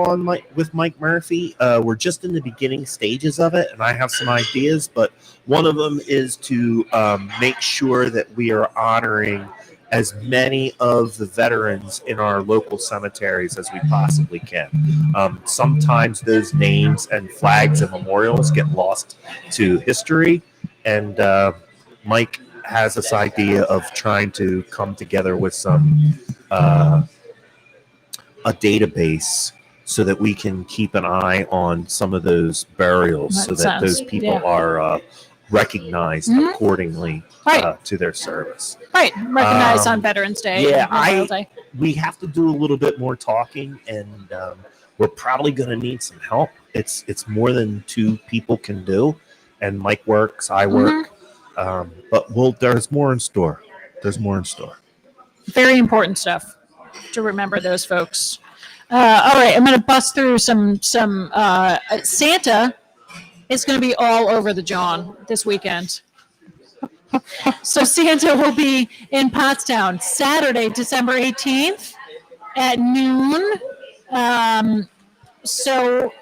Mike Murphy. We're just in the beginning stages of it, and I have some ideas, but one of them is to make sure that we are honoring as many of the veterans in our local cemeteries as we possibly can. Sometimes those names and flags and memorials get lost to history, and Mike has this idea of trying to come together with some a database so that we can keep an eye on some of those burials so that those people are recognized accordingly to their service. Right. Recognized on Veterans Day. Yeah, we have to do a little bit more talking, and we're probably going to need some help. It's more than two people can do, and Mike works, I work. But there's more in store. Very important stuff to remember those folks. All right, I'm going to bust through some Santa is going to be all over the John this weekend. So Santa will be in Pottstown Saturday, December 18th at noon. So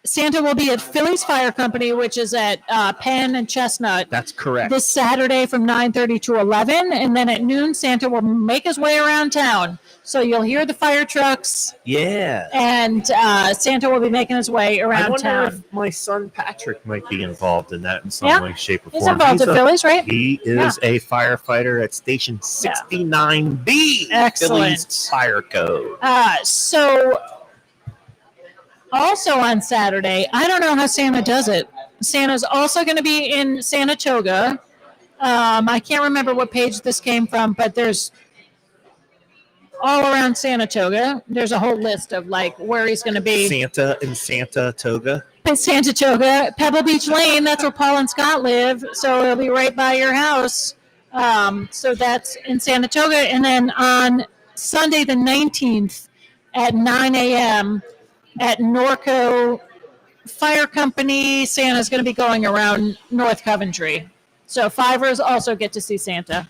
Santa will be at Phillies Fire Company, which is at Penn and Chestnut. That's correct. This Saturday from 9:30 to 11, and then at noon, Santa will make his way around town. So you'll hear the fire trucks. Yeah. And Santa will be making his way around town. I wonder if my son Patrick might be involved in that in some way, shape, or form. He's involved at Phillies, right? He is a firefighter at Station 69B. Excellent. Phillies Fire Code. So also on Saturday, I don't know how Santa does it. Santa's also going to be in Sanatoga. I can't remember what page this came from, but there's all around Sanatoga. There's a whole list of like where he's going to be. Santa in Sanatoga. Sanatoga, Pebble Beach Lane. That's where Paul and Scott live. So it'll be right by your house. So that's in Sanatoga. And then on Sunday the 19th at 9 a.m. at Norco Fire Company, Santa's going to be going around North Coventry. So fivers also get to see Santa.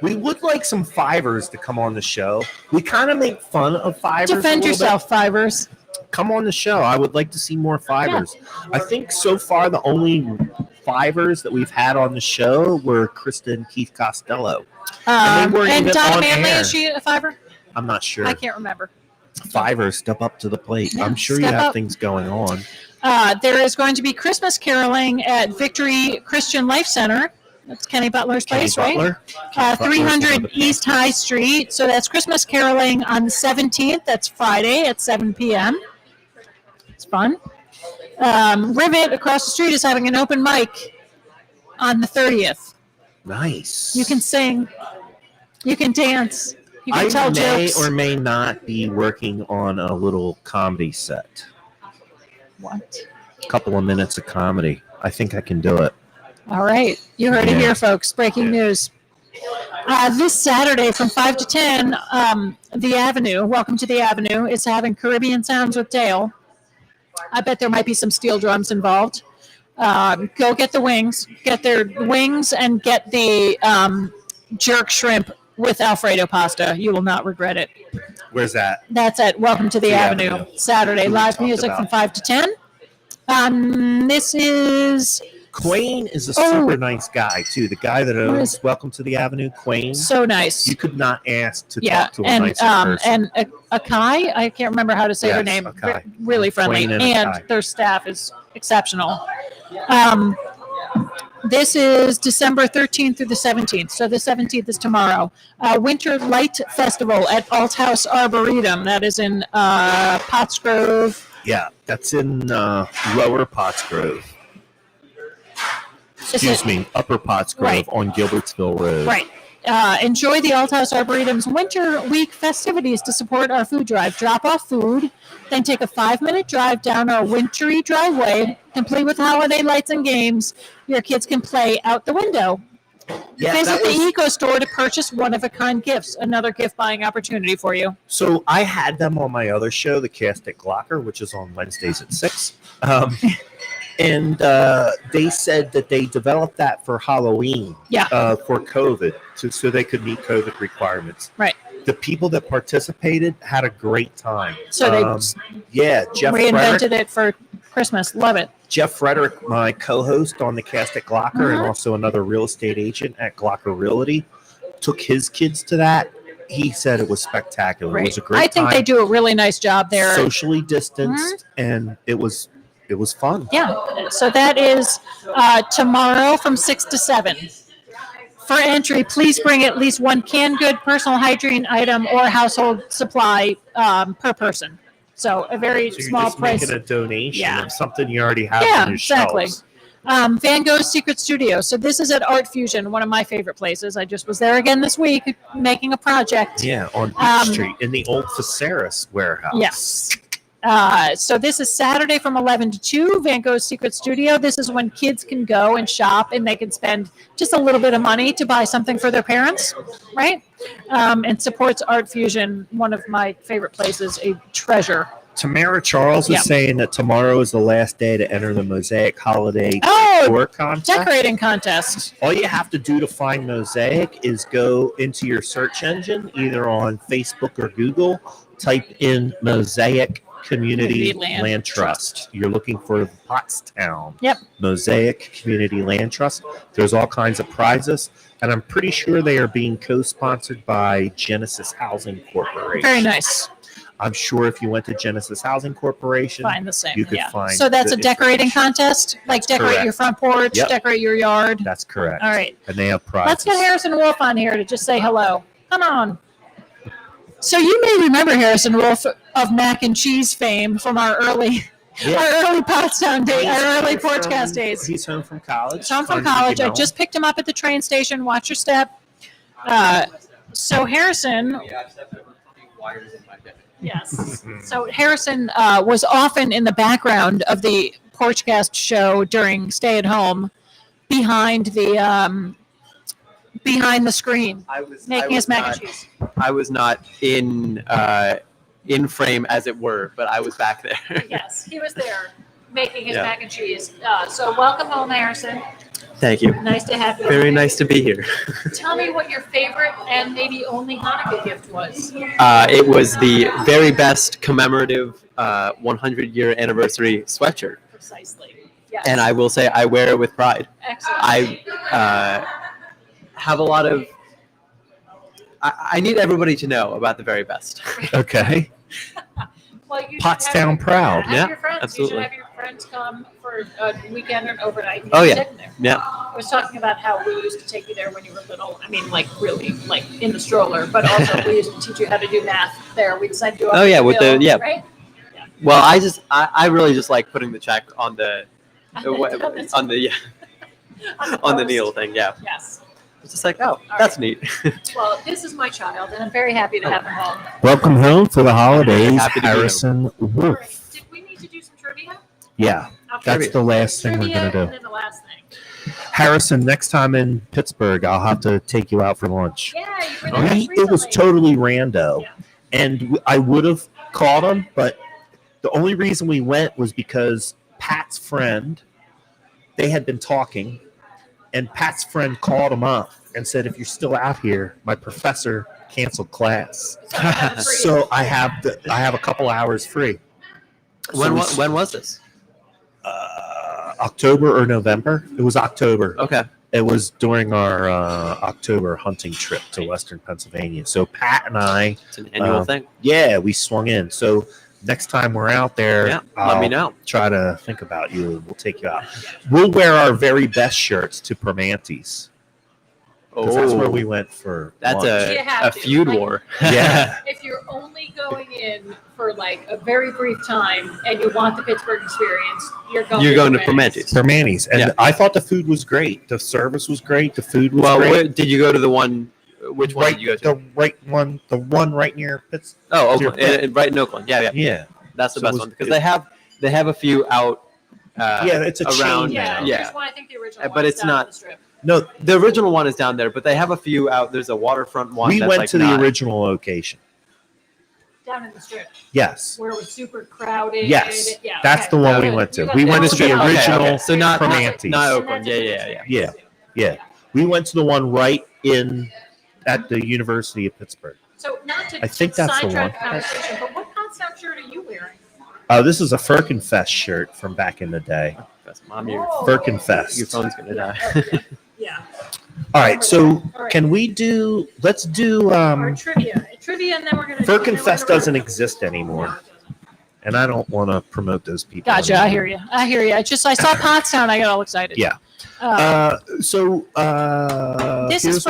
We would like some fivers to come on the show. We kind of make fun of fivers. Defend yourself, fivers. Come on the show. I would like to see more fivers. Yeah. I think so far the only fivers that we've had on the show were Krista and Keith Costello. And Donna Manley, is she a fiver? I'm not sure. I can't remember. Fivers, step up to the plate. Yeah, I'm sure you have things going on. There is going to be Christmas caroling at Victory Christian Life Center. That's Kenny Butler's place, right? 300 East High Street. So that's Christmas caroling on the 17th. That's Friday at 7 p.m. It's fun. Rivet across the street is having an open mic on the 30th. Nice. You can sing. You can dance. You can tell jokes. I may or may not be working on a little comedy set. What? A couple of minutes of comedy. I think I can do it. All right. You heard it here, folks. Breaking news. This Saturday from 5 to 10, The Avenue, Welcome to the Avenue, is having Caribbean Sounds with Dale. I bet there might be some steel drums involved. Go get the wings. Get their wings and get the jerk shrimp with Alfredo pasta. You will not regret it. Where's that? That's at Welcome to the Avenue. Saturday. Live music from 5 to 10. This is Quayne is a super nice guy too. The guy that owns Welcome to the Avenue, Quayne. So nice. You could not ask to talk to a nicer person. And Akai, I can't remember how to say her name. Really friendly, and their staff is exceptional. This is December 13th through the 17th. So the 17th is tomorrow. Winter Light Festival at Alt House Arboretum. That is in Pottsgrove. Yeah, that's in Lower Pottsgrove. Excuse me, Upper Pottsgrove on Gilbertsville Road. Right. Enjoy the Alt House Arboretum's Winter Week festivities to support our food drive. Drop off food, then take a 5-minute drive down our wintry driveway, complete with holiday lights and games. Your kids can play out the window. Visit the Eco Store to purchase one-of-a-kind gifts. Another gift-buying opportunity for you. So I had them on my other show, the Cast at Glocker, which is on Wednesdays at 6. And they said that they developed that for Halloween for COVID, so they could meet COVID requirements. Right. The people that participated had a great time. So they Jeff reinvented it for Christmas. Love it. Jeff Frederick, my co-host on the Cast at Glocker and also another real estate agent at Glocker Realty, took his kids to that. He said it was spectacular. Right. It was a great time. I think they do a really nice job there. Socially distanced, and it was fun. Yeah. So that is tomorrow from 6 to 7. For entry, please bring at least one canned good, personal hygiene item, or household supply per person. So a very small price. Making a donation of something you already have on your shelves. Van Gogh's Secret Studio. So this is at Art Fusion, one of my favorite places. I just was there again this week making a project. Yeah, on Beach Street in the old Faceris warehouse. Yes. So this is Saturday from 11 to 2, Van Gogh's Secret Studio. This is when kids can go and shop and they can spend just a little bit of money to buy something for their parents, right? And supports Art Fusion, one of my favorite places, a treasure. Tamara Charles is saying that tomorrow is the last day to enter the Mosaic Holiday Tour contest. Decorating contest. All you have to do to find Mosaic is go into your search engine, either on Facebook or Google, type in Mosaic Community Land Trust. You're looking for Pottstown. Mosaic Community Land Trust. There's all kinds of prizes, and I'm pretty sure they are being co-sponsored by Genesis Housing Corporation. Very nice. I'm sure if you went to Genesis Housing Corporation, find the same. You could find. So that's a decorating contest, like decorate your front porch, decorate your yard. That's correct. All right, and they have prizes. Let's get Harrison Wolf on here to just say hello. Come on. So you may remember Harrison Wolf of mac and cheese fame from our early Pottstown days, our early Porchcast days. He's home from college. He's home from college. I just picked him up at the train station. Watch your step. So Harrison. Yes. So Harrison was often in the background of the Porchcast show during Stay at Home, behind the screen, making his mac and cheese. I was not in frame, as it were, but I was back there. Yes, he was there making his mac and cheese. So welcome home, Harrison. Thank you. Nice to have you. Very nice to be here. Tell me what your favorite and maybe only Hanukkah gift was. It was the very best commemorative 100-year anniversary sweatshirt. Precisely. Yes. And I will say I wear it with pride. Excellent. I have a lot of... I need everybody to know about the very best. Okay. Well, you Pottstown proud. Yeah, You absolutely. should have your friends come for a weekend or overnight. And There. Yeah. I was talking about how we used to take you there when you were little. I mean, like really, like in the stroller. But also, we used to teach you how to do math there. We'd send you up. Right? Yeah. Well, I really just like putting the check on the on the Neil thing. Yeah. Yes. It's just like, that's neat. Well, this is my child, and I'm very happy to have him home. Welcome home for the holidays, Happy to be Harrison Wolf. Did we need to do some trivia? Yeah, that's the last thing we're going to do. And then the last thing. Harrison, next time in Pittsburgh, I'll have to take you out for lunch. Yeah, you were there It was recently. totally rando, and I would have called him, but the only reason we went was because Pat's friend, they had been talking, and Pat's friend called him up and said, if you're still out here, my professor canceled class. So I have a couple hours free. When was this? October or November. It was October. Okay. It was during our October hunting trip to Western Pennsylvania. So Pat and I, It's an annual thing. yeah, we swung in. So next time we're out there, Yeah, let me know. Try to think about you. We'll take you out. We'll wear our very best shirts to Permante's. Because that's where we went for That's lunch. You have a to. feud Like- war. Yeah. If you're only going in for like a very brief time and you want the Pittsburgh experience, you're going to Permante's. Permante's. And Yeah. I thought the food was great. The service was great. The food was Well, great. did you go to the one? Which one did you go to? The one right near Pittsburgh. Oh, Oakland. Right in Oakland. Yeah. Yeah. That's the So it best was- one because they have a few out. Yeah, it's a around. chain now. Yeah. Here's one, I think the original But one is it's down not- the strip. No, The original one is down there, but they have a few out. There's a waterfront one. we that's went like to not- the original location. Down in the strip Yes. where it was super crowded. Yes. Yeah, That's okay. the one we Okay. went to. You got We that went one. to the Okay, okay. original So not Permante's. not And Oakland. that's a Yeah. good Yeah. experience. Yeah. We went to the one right in at the University of Pittsburgh. So not to I think that's the sidetrack one. the conversation, but what Pottstown shirt are you wearing? Oh, this is a Firkenfest shirt from back in the day. Mom, your Firkenfest. phone's gonna die. Yeah. All right, so All right. can we do? Let's do. Our trivia, and then we're gonna. Firkenfest doesn't exist anymore, and I don't want to promote those people. Gotcha. I hear you. I saw Pottstown. I got all excited. Yeah. This This is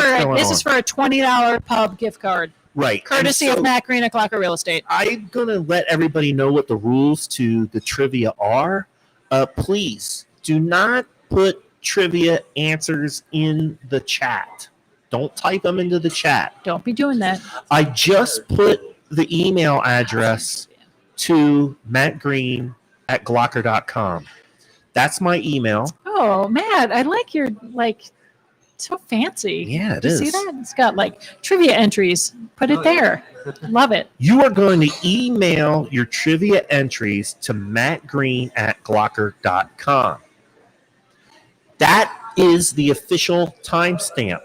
for a $20 pub gift card, right, courtesy and of so Matt Green at Clocker Real Estate. I'm gonna let everybody know what the rules to the trivia are. Please do not put trivia answers in the chat. Don't type them into the chat. Don't be doing that. I just put the email address to mattgreen@glocker.com. That's my email. Oh, Matt, I like your so fancy. Yeah, it Did you is. see that? It's got like trivia entries. Put it there. Love it. You are going to email your trivia entries to mattgreen@glocker.com. That is the official timestamp.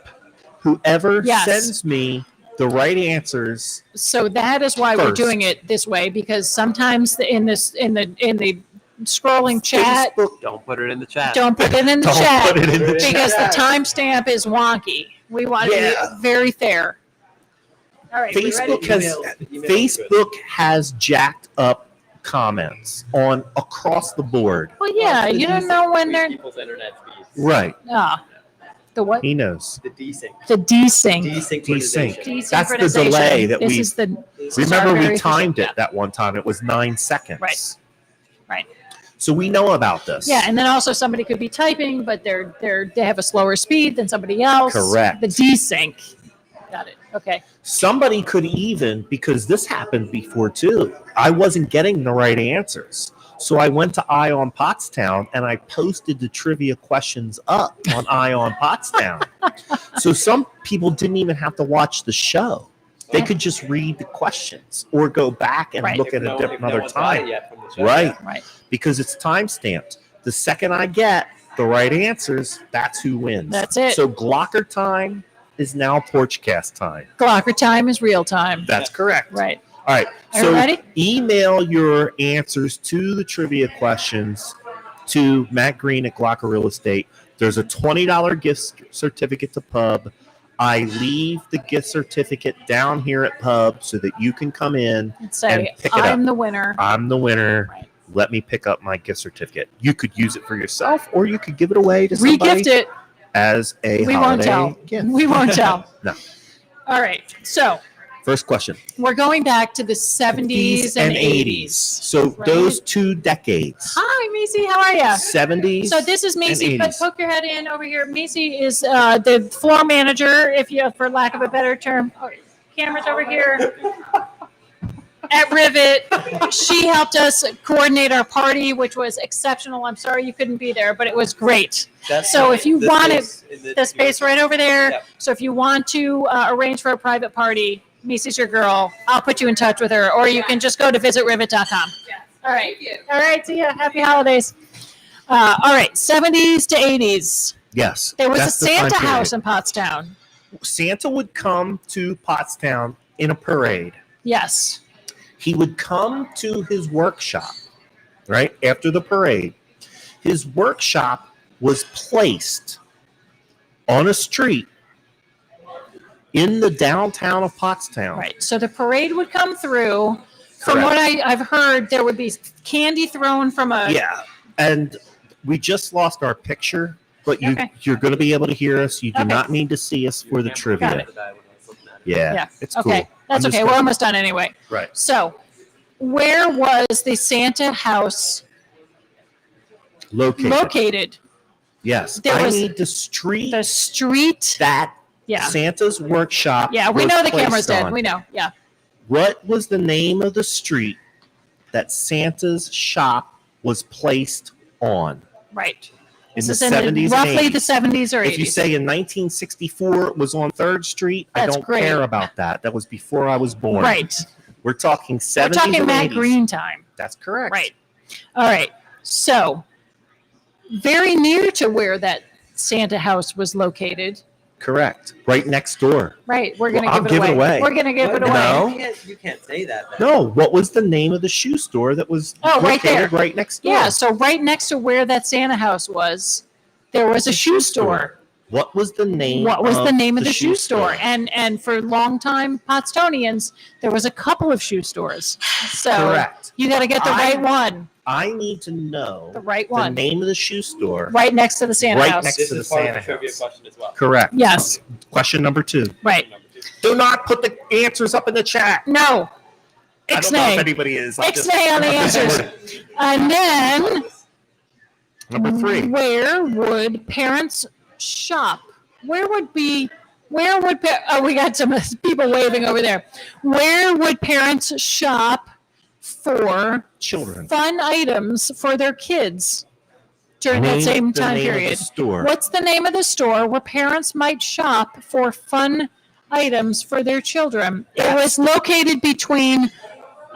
Whoever Yes. sends me the right answers, So that is why we're First. doing it this way, because sometimes in the scrolling chat, Facebook, Don't put it in the chat. don't put it in the don't chat put it in the because chat. the timestamp is wonky. We want to Yeah. be very fair. All right, we ready? Facebook has jacked up comments on across the board. Well, yeah, you don't know when they're People's internet speeds. Right. the what? He knows. The desync. The desync. Desync. Desynchronization. That's the delay that this we- is the Remember, we very timed efficient. it that one time. It was 9 seconds. Right. Right. So we know about this. Yeah, and then also somebody could be typing, but they have a slower speed than somebody else. Correct. The desync. Got it. Okay. Somebody could even, because this happened before too, I wasn't getting the right answers. So I went to Eye on Pottstown and I posted the trivia questions up on Eye on Pottstown. So some people didn't even have to watch the show. They could just read the questions or go back and Right. look at another time. Right. Right. Because it's time stamped. The second I get the right answers, that's who wins. That's it. So Glocker time is now Porchcast time. Glocker time is real time. That's correct. Right. All right. Are So you ready? email your answers to the trivia questions to Matt Green at Glocker Real Estate. There's a $20 gift certificate to Pub. I leave the gift certificate down here at Pub so that you can come in. And say, And pick it I'm up. the winner. I'm the winner. Right. Let me pick up my gift certificate. You could use it for yourself or you could give it away to somebody Regift it. as a We won't holiday tell. gift. We won't tell. No. All right. So First question. we're going back to the 70s and 80s. So right? those 2 decades. Hi, Macy. How are you? 70s. So this is Macy. and But 80s. poke your head in over here. Macy is the floor manager, if you, for lack of a better term. Oh, cameras over here at Rivet. She helped us coordinate our party, which was exceptional. I'm sorry you couldn't be there, but it was great. So if you want it, the space right over there. Yep. So if you want to arrange for a private party, Macy's your girl. I'll put you in touch with her, or you can just go to visitrivet.com. All right. All right. See ya. Happy holidays. All right. 70s to 80s. Yes. There was that's a the time Santa period. house in Pottstown. Santa would come to Pottstown in a parade. Yes. He would come to his workshop, right, after the parade. His workshop was placed on a street in the downtown of Pottstown. Right. So the parade would come through. From what I've heard, there would be candy thrown from a. Yeah. And we just lost our picture, but you're going to be able to hear us. You do not need to see us for the trivia. Yeah. It's cool. Okay. That's okay. We're almost done anyway. Right. So, where was the Santa house located? Yes. I need the street. The street. That Santa's workshop. Yeah, we know the camera's dead. We know. Yeah. What was the name of the street that Santa's shop was placed on? Right. In the 70s, roughly the 70s or 80s. If you say in 1964 it was on 3rd Street, I don't care about that. That was before I was born. Right. We're talking 70s. We're talking or Matt 80s. Green time. That's correct. Right. All right. So, very near to where that Santa house was located. Correct. Right next door. Right. We're going to give it away. We're going to give it away. No. You can't say that. No. What was the name of the shoe store that was located right next door? Yeah. So right next to where that Santa house was, there was a shoe store. What was the name? What was the name of the shoe store? And for longtime Pottstonians, there was a couple of shoe stores. So correct. You got to get the right one. I need to know the right one. The name of the shoe store. Right next to the Santa house. Right next to the Santa house. Trivia question as well. Correct. Yes. Question number 2. Right. Do not put the answers up in the chat. No. I don't know if anybody is. Ixnay on the answers. And then number 3. Where would parents shop? We got some people waving over there. Where would parents shop for children fun items for their kids during that same time period? What's the name of the store where parents might shop for fun items for their children? It was located between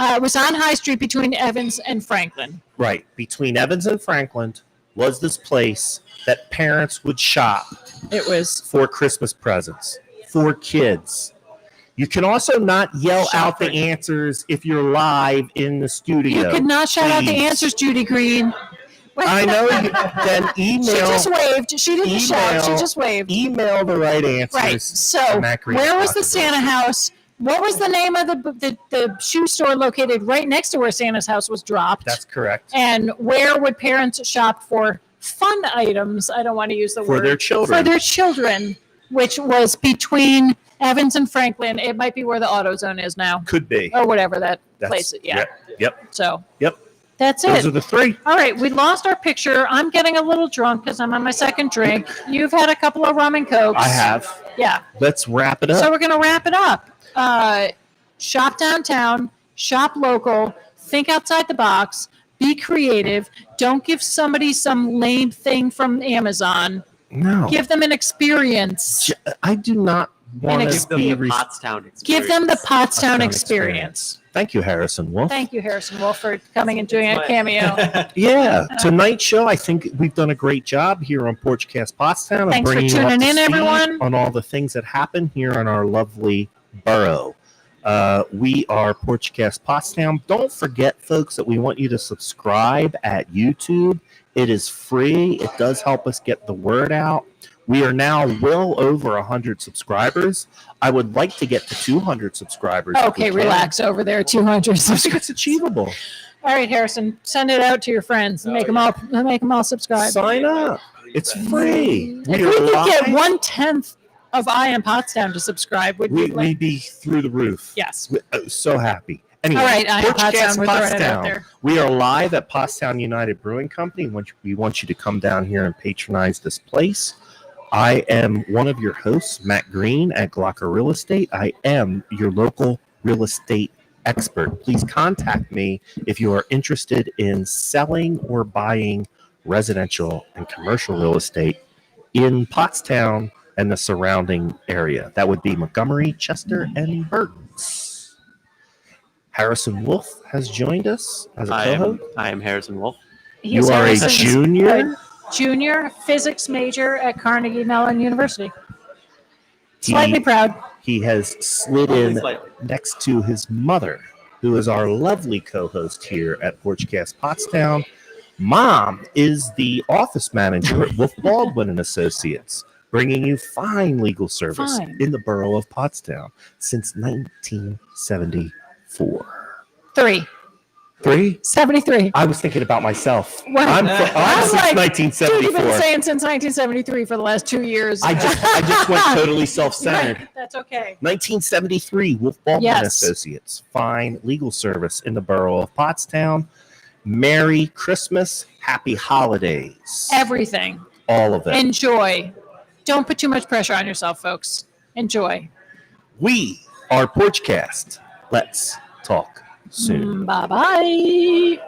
it was on High Street between Evans and Franklin. Right. Between Evans and Franklin was this place that parents would shop. It was for Christmas presents for kids. You can also not yell out the answers if you're live in the studio. You could not shout out the answers, Judy Green. I know. Then email. She just waved. She didn't shout. She just waved. Email the right answers. Right. So, where was the Santa house? What was the name of the shoe store located right next to where Santa's house was dropped? That's correct. And where would parents shop for fun items? I don't want to use the word. For their children. For their children, which was between Evans and Franklin. It might be where the AutoZone is now. Could be. Or whatever that place is. Yeah. Yep. So. Yep. That's it. Those are the 3. All right. We lost our picture. I'm getting a little drunk because I'm on my second drink. You've had a couple of rum and cokes. I have. Yeah. Let's wrap it up. So we're going to wrap it up. Shop downtown. Shop local. Think outside the box. Be creative. Don't give somebody some lame thing from Amazon. No. Give them an experience. I do not want to be Pottstown experience. Give them the Pottstown experience. Thank you, Harrison Wolf. Thank you, Harrison Wolf, for coming and doing a cameo. Yeah, tonight's show, I think we've done a great job here on Porchcast Pottstown. Thanks for tuning in, everyone. On all the things that happen here in our lovely borough. We are Porchcast Pottstown. Don't forget, folks, that we want you to subscribe at YouTube. It is free. It does help us get the word out. We are now well over 100 subscribers. I would like to get to 200 subscribers. Okay, relax over there. 200 I think subscribers. it's achievable. All right, Harrison, send it out to your friends and make them all subscribe. Sign up. It's free. If we could get 1/10 of I Am Pottstown to subscribe, we'd be through the roof. Yes. So happy. Anyway, all right, I Am Porchcast Pottstown. We're throwing it out there. We are live at Pottstown United Brewing Company. We want you to come down here and patronize this place. I am one of your hosts, Matt Green at Glocker Real Estate. I am your local real estate expert. Please contact me if you are interested in selling or buying residential and commercial real estate in Pottstown and the surrounding area. That would be Montgomery, Chester, and Burns. Harrison Wolf has joined us as a co-host. I am Harrison Wolf. You are a junior? Junior physics major at Carnegie Mellon University. Slightly proud. He has slid in next to his mother, who is our lovely co-host here at Porchcast Pottstown. Mom is the office manager at Wolf Baldwin and Associates, bringing you fine legal service in the borough of Pottstown since 1974. 73. I was thinking about myself. Well, I'm since like, 1974. Dude, you've been saying since 1973 for the last 2 years. I just went totally self-centered. Right, that's okay. 1973, Wolf Baldwin and Associates, fine legal service in the borough of Pottstown. Merry Christmas, Happy Holidays. Everything. All of it. Enjoy. Don't put too much pressure on yourself, folks. Enjoy. We are Porchcast. Let's talk soon. Bye-bye.